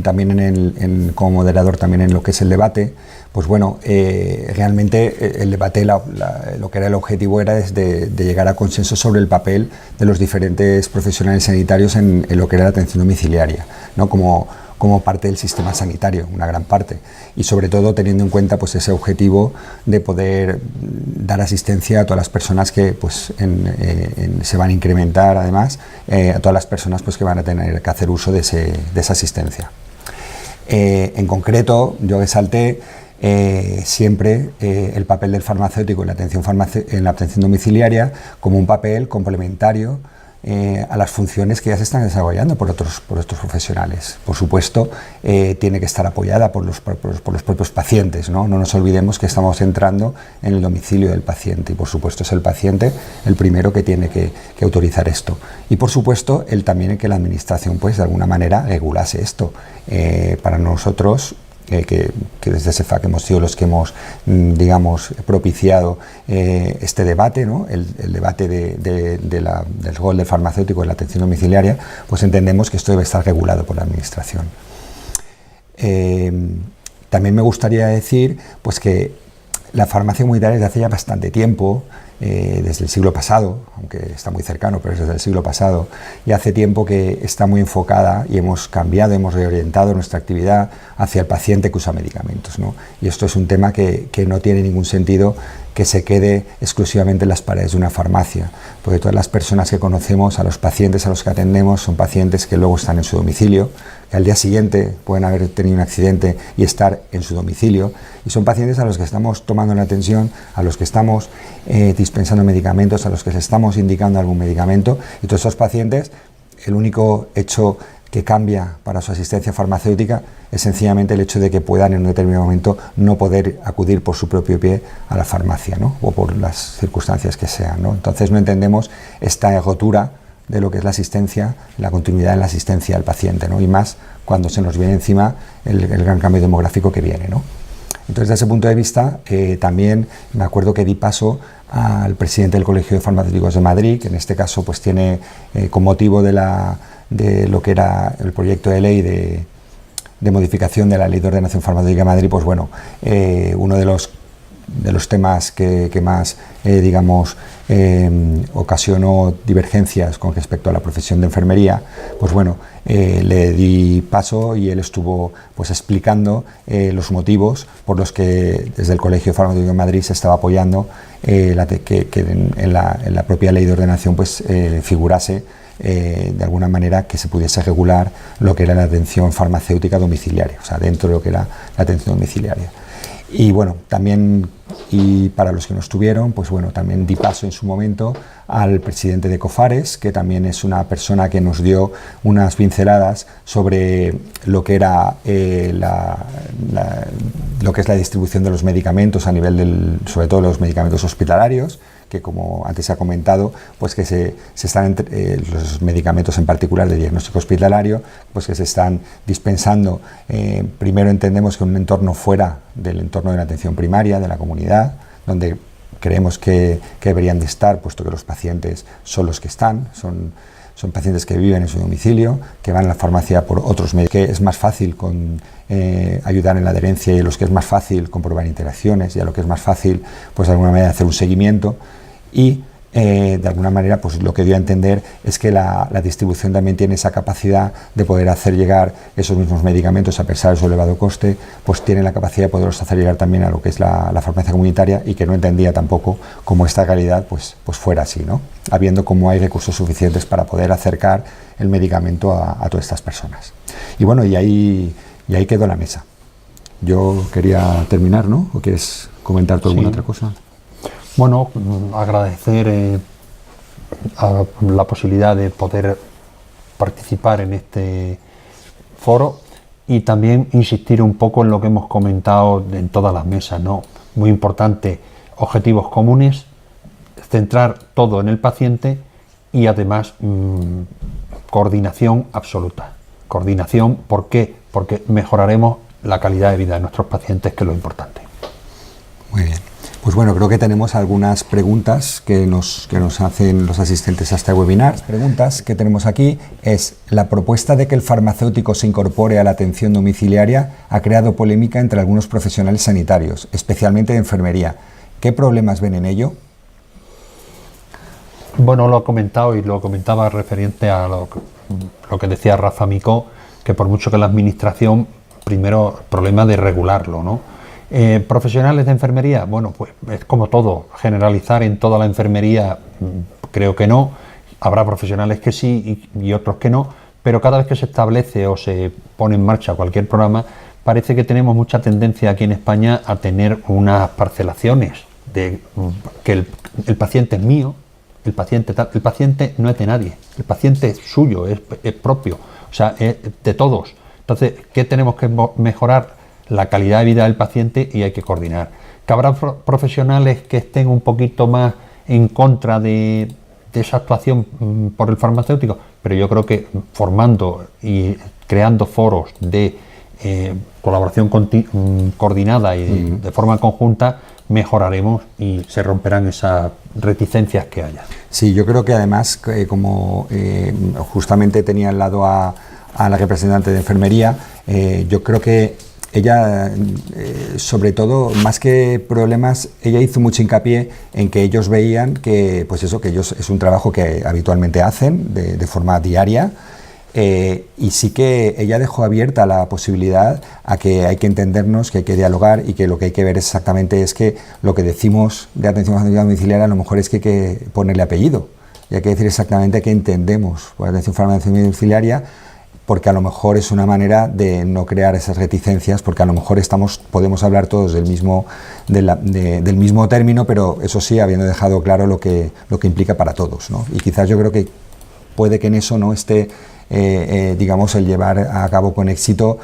también como moderador también en lo que es el debate, pues bueno, realmente el debate, lo que era el objetivo era de llegar a consenso sobre el papel de los diferentes profesionales sanitarios en lo que era la atención domiciliaria, ¿no?, como parte del sistema sanitario, una gran parte, y sobre todo teniendo en cuenta pues ese objetivo de poder dar asistencia a todas las personas que pues se van a incrementar, además a todas las personas pues que van a tener que hacer uso de esa asistencia. En concreto, yo resalté siempre el papel del farmacéutico en la atención domiciliaria como un papel complementario a las funciones que ya se están desarrollando por estos profesionales. Por supuesto, tiene que estar apoyada por los propios pacientes, ¿no? No nos olvidemos que estamos entrando en el domicilio del paciente y por supuesto es el paciente el primero que tiene que autorizar esto. Y por supuesto, él también, que la administración pues de alguna manera regulase esto. Para nosotros, que desde CEFAC hemos sido los que hemos, digamos, propiciado este debate, ¿no?, el debate del rol del farmacéutico en la atención domiciliaria, pues entendemos que esto debe estar regulado por la administración. También me gustaría decir pues que la farmacia comunitaria desde hace ya bastante tiempo, desde el siglo pasado, aunque está muy cercano, pero es desde el siglo pasado, y hace tiempo que está muy enfocada y hemos cambiado, hemos reorientado nuestra actividad hacia el paciente que usa medicamentos, ¿no? Y esto es un tema que no tiene ningún sentido que se quede exclusivamente en las paredes de una farmacia, porque todas las personas que conocemos, a los pacientes a los que atendemos, son pacientes que luego están en su domicilio, que al día siguiente pueden haber tenido un accidente y estar en su domicilio, y son pacientes a los que estamos tomando la atención, a los que estamos dispensando medicamentos, a los que les estamos indicando algún medicamento, y todos esos pacientes, el único hecho que cambia para su asistencia farmacéutica es sencillamente el hecho de que puedan en un determinado momento no poder acudir por su propio pie a la farmacia, ¿no?, o por las circunstancias que sean, ¿no? Entonces no entendemos esta rotura de lo que es la asistencia, la continuidad en la asistencia al paciente, ¿no?, y más cuando se nos viene encima el gran cambio demográfico que viene, ¿no? Entonces, desde ese punto de vista, también me acuerdo que di paso al presidente del Colegio de Farmacéuticos de Madrid, que en este caso pues tiene, con motivo de lo que era el proyecto de ley de modificación de la Ley de Ordenación Farmacéutica de Madrid, pues bueno, uno de los temas que más, digamos, ocasionó divergencias con respecto a la profesión de enfermería, pues bueno, le di paso y él estuvo pues explicando los motivos por los que desde el Colegio Farmacéutico de Madrid se estaba apoyando que en la propia Ley de Ordenación pues figurase de alguna manera que se pudiese regular lo que era la atención farmacéutica domiciliaria, o sea, dentro de lo que era la atención domiciliaria. Y bueno, también, y para los que no estuvieron, pues bueno, también di paso en su momento al presidente de Cofares, que también es una persona que nos dio unas pinceladas sobre lo que era lo que es la distribución de los medicamentos a nivel sobre todo los medicamentos hospitalarios, que como antes se ha comentado, pues que se están los medicamentos en particular de diagnóstico hospitalario, pues que se están dispensando. Primero entendemos que en un entorno fuera del entorno de la atención primaria, de la comunidad, donde creemos que deberían de estar, puesto que los pacientes son los que están, son pacientes que viven en su domicilio, que van a la farmacia por otros medios, que es más fácil ayudar en la adherencia, y a los que es más fácil comprobar interacciones, y a lo que es más fácil, pues de alguna manera hacer un seguimiento. Y de alguna manera pues lo que dio a entender es que la distribución también tiene esa capacidad de poder hacer llegar esos mismos medicamentos, a pesar de su elevado coste, pues tiene la capacidad de poderlos hacer llegar también a lo que es la farmacia comunitaria, y que no entendía tampoco cómo esta calidad pues fuera así, ¿no? Habiendo como hay recursos suficientes para poder acercar el medicamento a todas estas personas. Y bueno, y ahí quedó la mesa. Yo quería terminar, ¿no? ¿O quieres comentar tú alguna otra cosa? Bueno, agradecer a la posibilidad de poder participar en este foro, y también insistir un poco en lo que hemos comentado en todas las mesas, ¿no? Muy importante, objetivos comunes, centrar todo en el paciente, y además coordinación absoluta. Coordinación, ¿por qué? Porque mejoraremos la calidad de vida de nuestros pacientes, que es lo importante. Muy bien. Pues bueno, creo que tenemos algunas preguntas que nos hacen los asistentes a este webinar. Las preguntas que tenemos aquí es: la propuesta de que el farmacéutico se incorpore a la atención domiciliaria ha creado polémica entre algunos profesionales sanitarios, especialmente de enfermería. ¿Qué problemas ven en ello? Bueno, lo he comentado, y lo comentaba referente a lo que decía Rafa Micó, que por mucho que la administración, primero, problema de regularlo, ¿no? Profesionales de enfermería, bueno, pues es como todo, generalizar en toda la enfermería, creo que no. Habrá profesionales que sí y otros que no, pero cada vez que se establece o se pone en marcha cualquier programa, parece que tenemos mucha tendencia aquí en España a tener unas parcelaciones de que el paciente es mío, el paciente no es de nadie, el paciente es suyo, es propio, o sea, es de todos. Entonces, ¿qué tenemos que mejorar? La calidad de vida del paciente, y hay que coordinar. Que habrá profesionales que estén un poquito más en contra de esa actuación por el farmacéutico, pero yo creo que formando y creando foros de colaboración coordinada y de forma conjunta, mejoraremos y se romperán esas reticencias que haya. Sí, yo creo que además, como justamente tenía al lado a la representante de enfermería, yo creo que ella, sobre todo, más que problemas, ella hizo mucho hincapié en que ellos veían que, pues eso, que ellos es un trabajo que habitualmente hacen de forma diaria, y sí que ella dejó abierta la posibilidad a que hay que entendernos, que hay que dialogar, y que lo que hay que ver exactamente es que lo que decimos de atención farmacéutica domiciliaria a lo mejor es que hay que ponerle apellido, y hay que decir exactamente qué entendemos por atención farmacéutica domiciliaria, porque a lo mejor es una manera de no crear esas reticencias, porque a lo mejor podemos hablar todos del mismo término, pero eso sí, habiendo dejado claro lo que implica para todos, ¿no? Y quizás yo creo que puede que en eso no esté, digamos, el llevar a cabo con éxito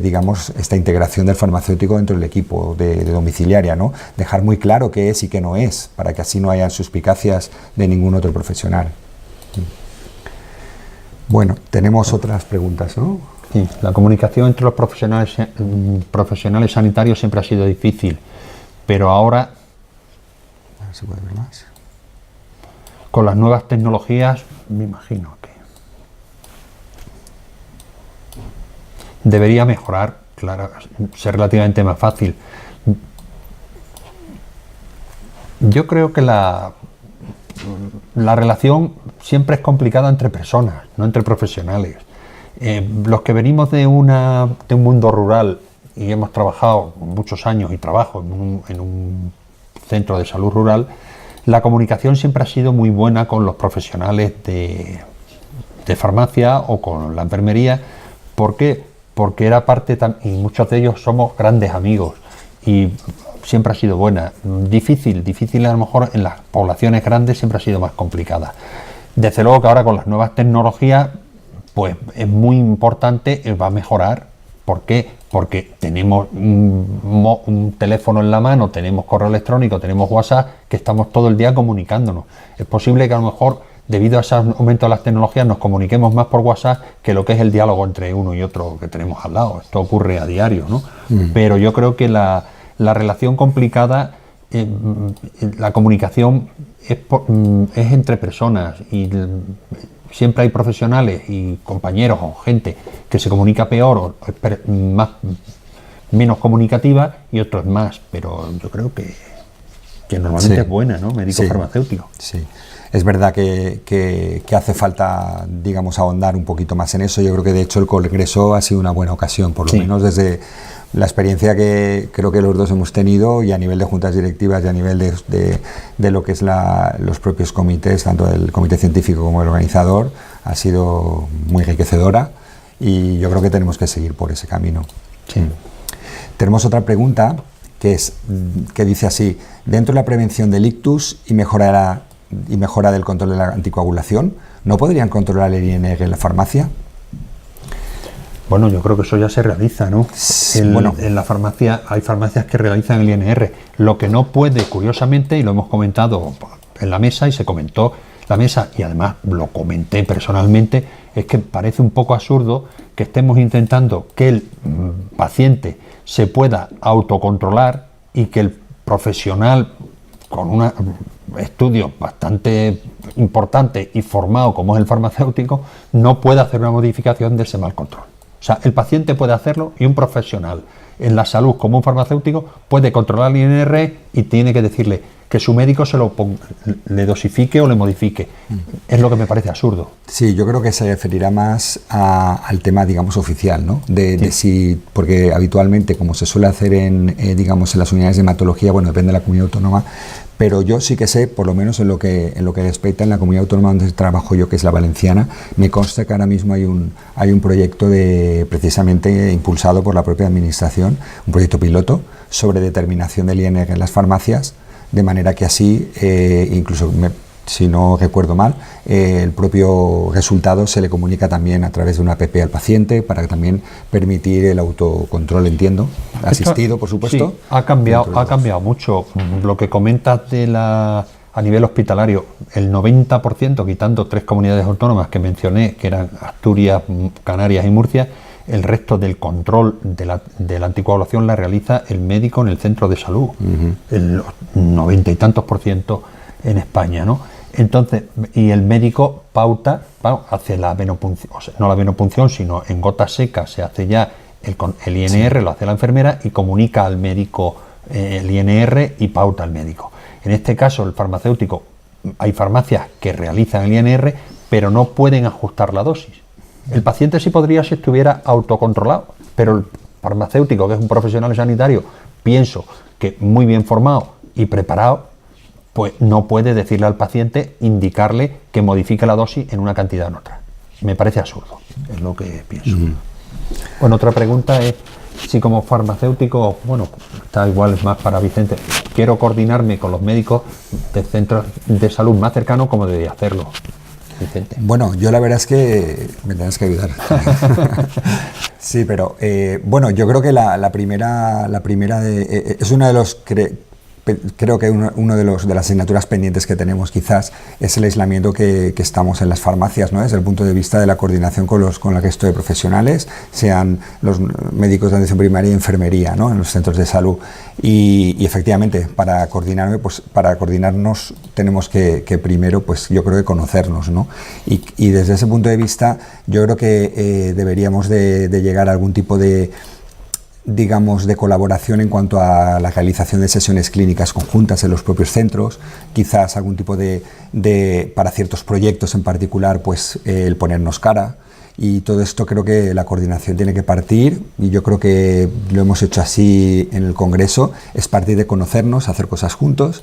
digamos, esta integración del farmacéutico dentro del equipo de domiciliaria, ¿no? Dejar muy claro qué es y qué no es, para que así no haya suspicacias de ningún otro profesional. Bueno, tenemos otras preguntas, ¿no? Sí, la comunicación entre los profesionales sanitarios siempre ha sido difícil, pero ahora, A ver si puede ver más. con las nuevas tecnologías, me imagino que debería mejorar, claro, ser relativamente más fácil. Yo creo que la relación siempre es complicada entre personas, no entre profesionales. Los que venimos de un mundo rural y hemos trabajado muchos años y trabajo en un centro de salud rural, la comunicación siempre ha sido muy buena con los profesionales de farmacia o con la enfermería. ¿Por qué? Porque era parte, y muchos de ellos somos grandes amigos, y siempre ha sido buena. Difícil a lo mejor en las poblaciones grandes siempre ha sido más complicada. Desde luego que ahora con las nuevas tecnologías pues es muy importante, va a mejorar. ¿Por qué? Porque tenemos un teléfono en la mano, tenemos correo electrónico, tenemos WhatsApp, que estamos todo el día comunicándonos. Es posible que a lo mejor, debido a ese aumento de las tecnologías, nos comuniquemos más por WhatsApp que lo que es el diálogo entre uno y otro que tenemos al lado. Esto ocurre a diario, ¿no? Pero yo creo que la relación complicada, la comunicación es entre personas, y siempre hay profesionales y compañeros o gente que se comunica peor o es menos comunicativa, y otros más, pero yo creo que normalmente es buena, ¿no? Médico-farmacéutico. Sí. Es verdad que hace falta, digamos, ahondar un poquito más en eso. Yo creo que de hecho el Congreso ha sido una buena ocasión, por lo menos desde la experiencia que creo que los dos hemos tenido, y a nivel de juntas directivas y a nivel de lo que es los propios comités, tanto el comité científico como el organizador, ha sido muy enriquecedora, y yo creo que tenemos que seguir por ese camino. Sí. Tenemos otra pregunta que dice así: dentro de la prevención del ictus y mejora del control de la anticoagulación, ¿no podrían controlar el INR en la farmacia? Bueno, yo creo que eso ya se realiza, ¿no? En la farmacia hay farmacias que realizan el INR. Lo que no puede, curiosamente, y lo hemos comentado en la mesa y se comentó en la mesa, y además lo comenté personalmente, es que parece un poco absurdo que estemos intentando que el paciente se pueda autocontrolar y que el profesional con un estudio bastante importante y formado como es el farmacéutico no pueda hacer una modificación de ese mal control. O sea, el paciente puede hacerlo, y un profesional en la salud como un farmacéutico puede controlar el INR y tiene que decirle que su médico le dosifique o le modifique. Es lo que me parece absurdo. Sí, yo creo que se referirá más al tema, digamos, oficial, ¿no? De si, porque habitualmente, como se suele hacer digamos, en las unidades de hematología, bueno, depende de la comunidad autónoma, pero yo sí que sé, por lo menos en lo que respecta en la comunidad autónoma donde trabajo yo, que es la valenciana, me consta que ahora mismo hay un proyecto precisamente impulsado por la propia administración, un proyecto piloto sobre determinación del INR en las farmacias, de manera que así, incluso si no recuerdo mal, el propio resultado se le comunica también a través de una app al paciente, para también permitir el autocontrol, entiendo, asistido, por supuesto. Sí, ha cambiado mucho. Lo que comentas a nivel hospitalario, el 90%, quitando 3 comunidades autónomas que mencioné, que eran Asturias, Canarias y Murcia, el resto del control de la anticoagulación la realiza el médico en el centro de salud, el 90 y tantos % en España, ¿no? Entonces, y el médico pauta, hace la venopunción, o sea, no la venopunción, sino en gotas secas se hace ya el INR, lo hace la enfermera y comunica al médico el INR y pauta al médico. En este caso, el farmacéutico, hay farmacias que realizan el INR, pero no pueden ajustar la dosis. El paciente sí podría si estuviera autocontrolado, pero el farmacéutico, que es un profesional sanitario, pienso que muy bien formado y preparado, pues no puede decirle al paciente, indicarle que modifique la dosis en una cantidad o en otra. Me parece absurdo, es lo que pienso. Bueno, otra pregunta es si como farmacéutico, bueno, está igual, es más para Vicente, quiero coordinarme con los médicos de centros de salud más cercanos, ¿cómo debería hacerlo, Vicente? Bueno, yo la verdad es que me tienes que ayudar. Sí, pero bueno, yo creo que la primera es una de los creo que uno de las asignaturas pendientes que tenemos quizás es el aislamiento que estamos en las farmacias, ¿no? Desde el punto de vista de la coordinación con el resto de profesionales, sean los médicos de atención primaria y enfermería, ¿no? En los centros de salud. Y efectivamente, para coordinarnos tenemos que primero, pues yo creo que conocernos, ¿no? Y desde ese punto de vista, yo creo que deberíamos de llegar a algún tipo de, digamos, de colaboración en cuanto a la realización de sesiones clínicas conjuntas en los propios centros, quizás algún tipo para ciertos proyectos en particular, pues el ponernos cara. Y todo esto creo que la coordinación tiene que partir, y yo creo que lo hemos hecho así en el Congreso, es partir de conocernos, hacer cosas juntos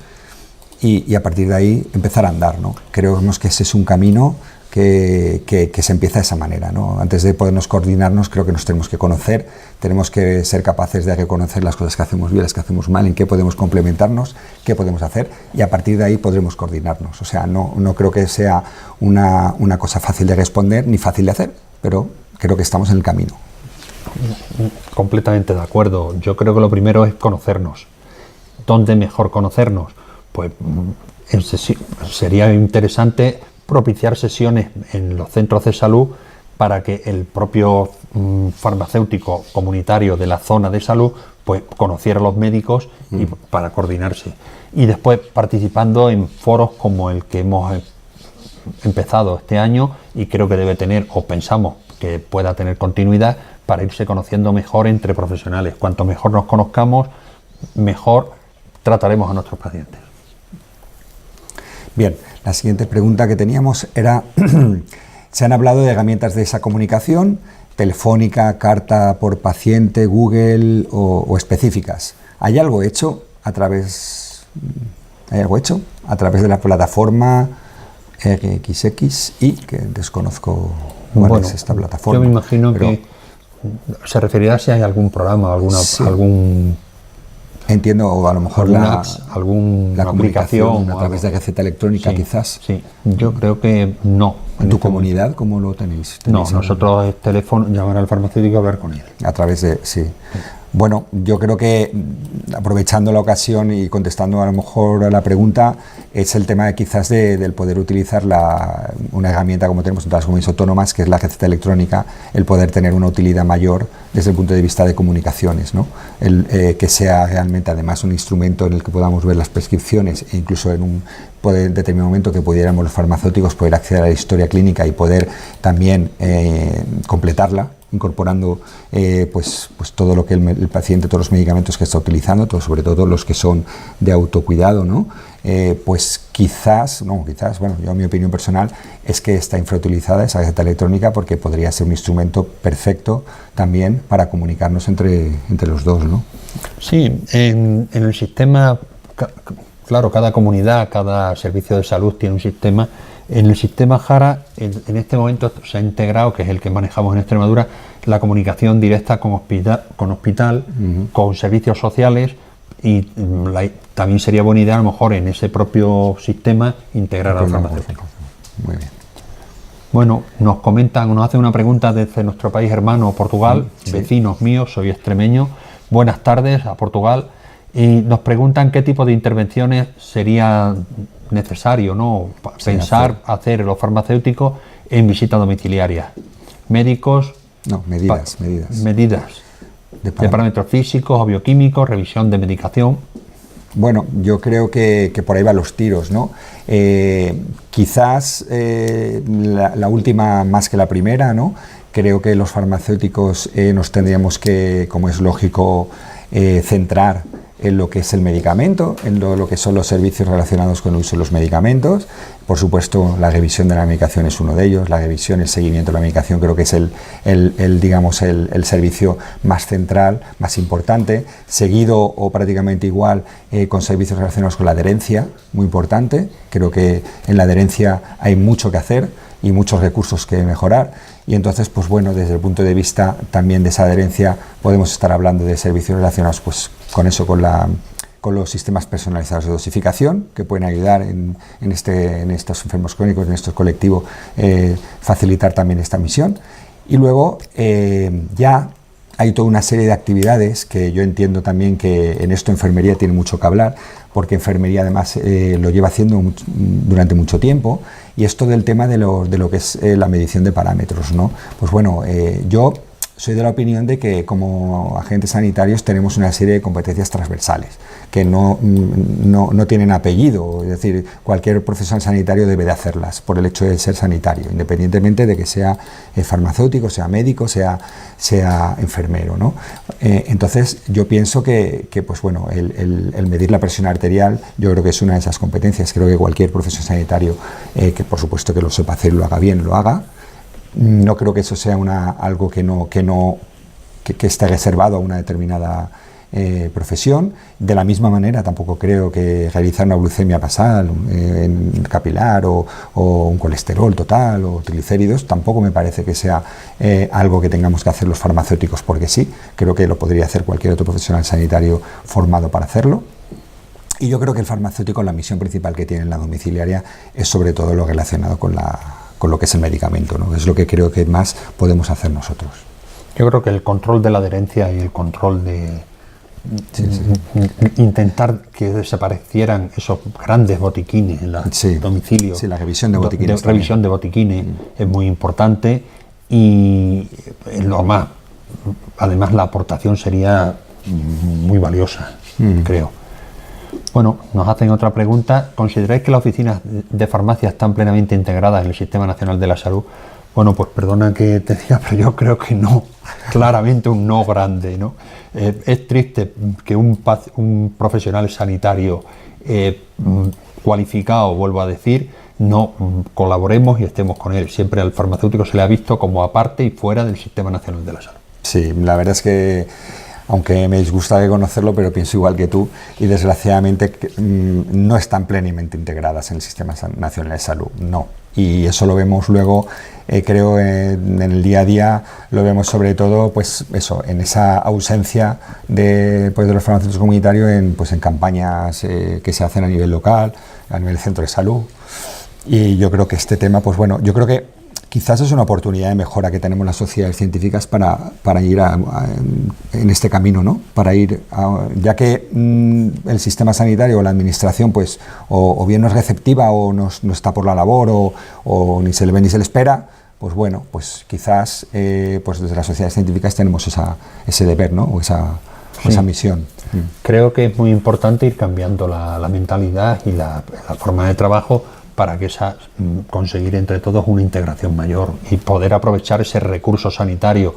y a partir de ahí empezar a andar, ¿no? Creemos que ese es un camino que se empieza de esa manera, ¿no? Antes de podernos coordinarnos, creo que nos tenemos que conocer, tenemos que ser capaces de reconocer las cosas que hacemos bien, las que hacemos mal, en qué podemos complementarnos, qué podemos hacer, y a partir de ahí podremos coordinarnos. O sea, no creo que sea una cosa fácil de responder ni fácil de hacer, pero creo que estamos en el camino. Completamente de acuerdo. Yo creo que lo primero es conocernos. ¿Dónde mejor conocernos? Pues sería interesante propiciar sesiones en los centros de salud para que el propio farmacéutico comunitario de la zona de salud pues conociera a los médicos y para coordinarse. Y después participando en foros como el que hemos empezado este año, y creo que debe tener, o pensamos que pueda tener continuidad, para irse conociendo mejor entre profesionales. Cuanto mejor nos conozcamos, mejor trataremos a nuestros pacientes. Bien, la siguiente pregunta que teníamos era, se han hablado de herramientas de esa comunicación, telefónica, carta por paciente, Google o específicas. ¿Hay algo hecho a través de la plataforma RXXI, que desconozco cuál es esta plataforma? Yo me imagino que se referirá si hay algún programa, algún... Entiendo, o a lo mejor alguna comunicación a través de receta electrónica, sí, quizás. Sí, yo creo que no. ¿En tu comunidad cómo lo tenéis? No, nosotros es teléfono, llamar al farmacéutico y hablar con él. A través de, sí. Bueno, yo creo que, aprovechando la ocasión y contestando a lo mejor a la pregunta, es el tema quizás del poder utilizar una herramienta como tenemos en todas las comunidades autónomas, que es la receta electrónica, el poder tener una utilidad mayor desde el punto de vista de comunicaciones, ¿no? Que sea realmente además un instrumento en el que podamos ver las prescripciones, e incluso en un determinado momento que pudiéramos los farmacéuticos poder acceder a la historia clínica y poder también completarla, incorporando pues todo lo que el paciente, todos los medicamentos que está utilizando, sobre todo los que son de autocuidado, ¿no? Pues bueno, yo mi opinión personal es que está infrautilizada esa receta electrónica, porque podría ser un instrumento perfecto también para comunicarnos entre los dos, ¿no? Sí, en el sistema, claro, cada comunidad, cada servicio de salud tiene un sistema. En el sistema JARA, en este momento se ha integrado, que es el que manejamos en Extremadura, la comunicación directa con hospital, con servicios sociales, y también sería buena idea a lo mejor en ese propio sistema integrar al farmacéutico. Muy bien. Bueno, nos hacen una pregunta desde nuestro país hermano, Portugal, vecinos míos, soy extremeño. Buenas tardes a Portugal. Y nos preguntan qué tipo de intervenciones sería necesario, ¿no? Pensar hacer los farmacéuticos en visita domiciliaria. Médicos. No, medidas. De parámetros físicos o bioquímicos, revisión de medicación. Bueno, yo creo que por ahí van los tiros, ¿no? Quizás la última más que la primera, ¿no? Creo que los farmacéuticos nos tendríamos que, como es lógico, centrar en lo que es el medicamento, en lo que son los servicios relacionados con el uso de los medicamentos. Por supuesto, la revisión de la medicación es uno de ellos, la revisión, el seguimiento de la medicación creo que es el servicio más central, más importante, seguido o prácticamente igual con servicios relacionados con la adherencia, muy importante. Creo que en la adherencia hay mucho que hacer y muchos recursos que mejorar, y entonces, pues bueno, desde el punto de vista también de esa adherencia podemos estar hablando de servicios relacionados pues con eso, con los sistemas personalizados de dosificación, que pueden ayudar en estos enfermos crónicos, en estos colectivos, facilitar también esta misión. Y luego ya hay toda una serie de actividades que yo entiendo también que en esto enfermería tiene mucho que hablar, porque enfermería además lo lleva haciendo durante mucho tiempo, y esto del tema de lo que es la medición de parámetros, ¿no? Pues bueno, yo soy de la opinión de que como agentes sanitarios tenemos una serie de competencias transversales que no tienen apellido, es decir, cualquier profesional sanitario debe de hacerlas por el hecho de ser sanitario, independientemente de que sea farmacéutico, sea médico, sea enfermero, ¿no? Entonces yo pienso que pues bueno, el medir la presión arterial yo creo que es una de esas competencias. Creo que cualquier profesional sanitario que por supuesto que lo sepa hacer y lo haga bien, lo haga. No creo que eso sea algo que esté reservado a una determinada profesión. De la misma manera, tampoco creo que realizar una glucemia basal en capilar o un colesterol total o triglicéridos, tampoco me parece que sea algo que tengamos que hacer los farmacéuticos porque sí. Creo que lo podría hacer cualquier otro profesional sanitario formado para hacerlo. Y yo creo que el farmacéutico, la misión principal que tiene en la domiciliaria es sobre todo lo relacionado con lo que es el medicamento, ¿no? Es lo que creo que más podemos hacer nosotros. Yo creo que el control de la adherencia y el control de intentar que desaparecieran esos grandes botiquines en los domicilios. Sí, la revisión de botiquines. Revisión de botiquines es muy importante y además la aportación sería muy valiosa, creo. Bueno, nos hacen otra pregunta. ¿Consideráis que las oficinas de farmacia están plenamente integradas en el Sistema Nacional de la Salud? Bueno, pues perdona que te diga, pero yo creo que no. Claramente un no grande, ¿no? Es triste que un profesional sanitario cualificado, vuelvo a decir, no colaboremos y estemos con él. Siempre al farmacéutico se le ha visto como aparte y fuera del Sistema Nacional de la Salud. Sí, la verdad es que aunque me disgusta reconocerlo, pero pienso igual que tú, y desgraciadamente no están plenamente integradas en el Sistema Nacional de Salud, no. Y eso lo vemos luego, creo, en el día a día, lo vemos sobre todo, pues eso, en esa ausencia de los farmacéuticos comunitarios en campañas que se hacen a nivel local, a nivel centro de salud. Y yo creo que este tema, pues bueno, yo creo que quizás es una oportunidad de mejora que tenemos las sociedades científicas para ir en este camino, ¿no? Para ir, ya que el sistema sanitario o la administración, pues, o bien no es receptiva o no está por la labor o ni se le ve ni se le espera, pues bueno, pues quizás pues desde las sociedades científicas tenemos ese deber, ¿no? O esa misión. Creo que es muy importante ir cambiando la mentalidad y la forma de trabajo para que conseguir entre todos una integración mayor y poder aprovechar ese recurso sanitario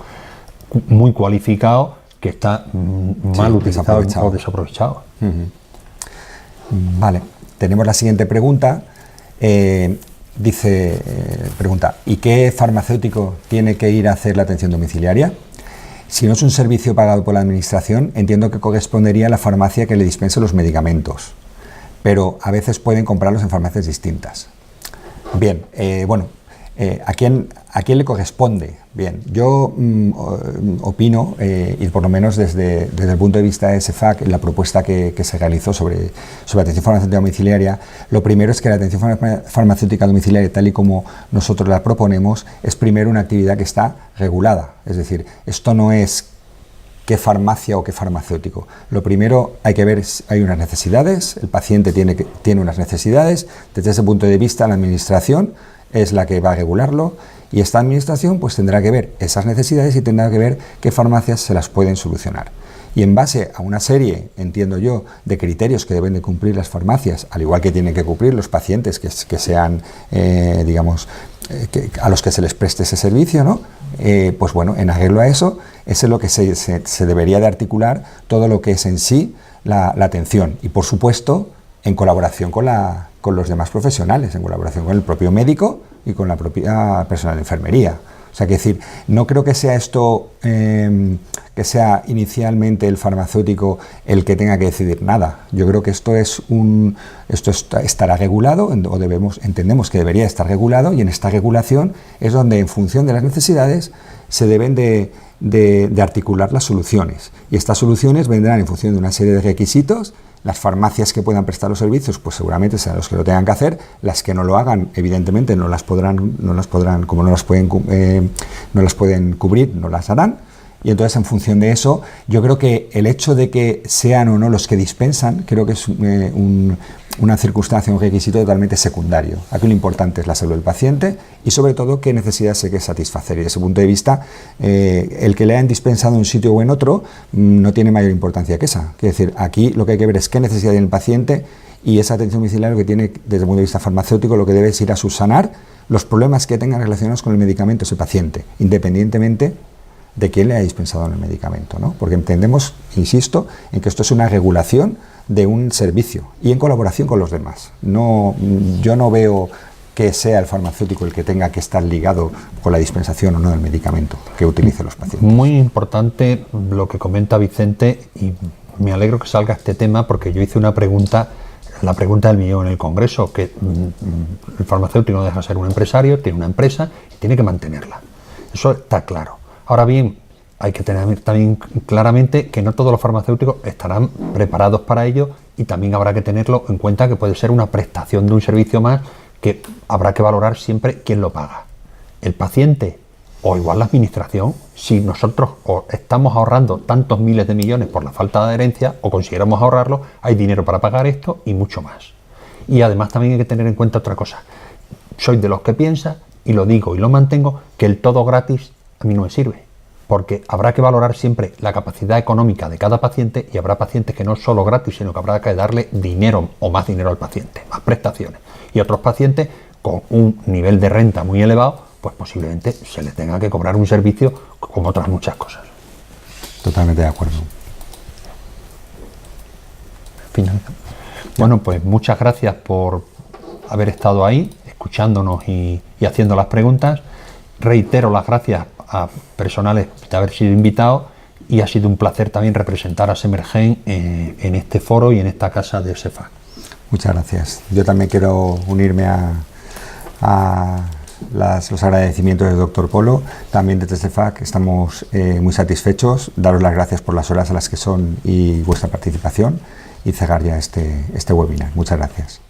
muy cualificado que está mal utilizado o desaprovechado. Vale, tenemos la siguiente pregunta. Pregunta, ¿y qué farmacéutico tiene que ir a hacer la atención domiciliaria? Si no es un servicio pagado por la administración, entiendo que correspondería a la farmacia que le dispense los medicamentos, pero a veces pueden comprarlos en farmacias distintas. Bien, ¿a quién le corresponde? Bien, yo opino, y por lo menos desde el punto de vista de SEFAC, la propuesta que se realizó sobre atención farmacéutica domiciliaria, lo primero es que la atención farmacéutica domiciliaria, tal y como nosotros la proponemos, es primero una actividad que está regulada. Es decir, esto no es qué farmacia o qué farmacéutico. Lo primero hay que ver, hay unas necesidades, el paciente tiene unas necesidades, desde ese punto de vista la administración es la que va a regularlo y esta administración pues tendrá que ver esas necesidades y tendrá que ver qué farmacias se las pueden solucionar. Y en base a una serie, entiendo yo, de criterios que deben de cumplir las farmacias, al igual que tienen que cumplir los pacientes que sean, a los que se les preste ese servicio, ¿no? Pues bueno, en arreglo a eso, es en lo que se debería de articular todo lo que es en sí la atención y, por supuesto, en colaboración con los demás profesionales, en colaboración con el propio médico y con la propia personal de enfermería. O sea, que decir, no creo que sea esto, que sea inicialmente el farmacéutico el que tenga que decidir nada. Yo creo que esto estará regulado, o entendemos que debería estar regulado, y en esta regulación es donde, en función de las necesidades, se deben de articular las soluciones. Y estas soluciones vendrán en función de una serie de requisitos. Las farmacias que puedan prestar los servicios, pues seguramente serán los que lo tengan que hacer. Las que no lo hagan, evidentemente como no las pueden cubrir, no las harán. Y entonces, en función de eso, yo creo que el hecho de que sean o no los que dispensan, creo que es una circunstancia, un requisito totalmente secundario. Aquí lo importante es la salud del paciente y, sobre todo, qué necesidades hay que satisfacer. Y desde ese punto de vista, el que le hayan dispensado en un sitio o en otro no tiene mayor importancia que esa. Es decir, aquí lo que hay que ver es qué necesidad tiene el paciente, y esa atención domiciliaria lo que tiene, desde el punto de vista farmacéutico, lo que debe es ir a subsanar los problemas que tengan relacionados con el medicamento ese paciente, independientemente de quién le haya dispensado el medicamento, ¿no? Porque entendemos, insisto, en que esto es una regulación de un servicio y en colaboración con los demás. Yo no veo que sea el farmacéutico el que tenga que estar ligado con la dispensación o no del medicamento que utilicen los pacientes. Muy importante lo que comenta Vicente, y me alegro que salga este tema porque yo hice una pregunta, la pregunta del millón en el Congreso, que el farmacéutico no deja de ser un empresario, tiene una empresa y tiene que mantenerla. Eso está claro. Ahora bien, hay que tener también claramente que no todos los farmacéuticos estarán preparados para ello, y también habrá que tenerlo en cuenta que puede ser una prestación de un servicio más que habrá que valorar siempre quién lo paga. El paciente o igual la administración. Si nosotros estamos ahorrando tantos miles de millones por la falta de adherencia o consideramos ahorrarlo, hay dinero para pagar esto y mucho más. Y además también hay que tener en cuenta otra cosa. Soy de los que piensa, y lo digo y lo mantengo, que el todo gratis a mí no me sirve, porque habrá que valorar siempre la capacidad económica de cada paciente, y habrá pacientes que no solo gratis, sino que habrá que darle dinero o más dinero al paciente, más prestaciones, y otros pacientes con un nivel de renta muy elevado, pues posiblemente se les tenga que cobrar un servicio como otras muchas cosas. Totalmente de acuerdo. Finalizamos. Bueno, pues muchas gracias por haber estado ahí, escuchándonos y haciendo las preguntas. Reitero las gracias a personales de haber sido invitados, y ha sido un placer también representar a Semergen en este foro y en esta casa de CEFAC. Muchas gracias. Yo también quiero unirme a los agradecimientos del doctor Polo. También desde CEFAC estamos muy satisfechos. Daros las gracias por las horas a las que son y vuestra participación, y cerrar ya este webinar. Muchas gracias.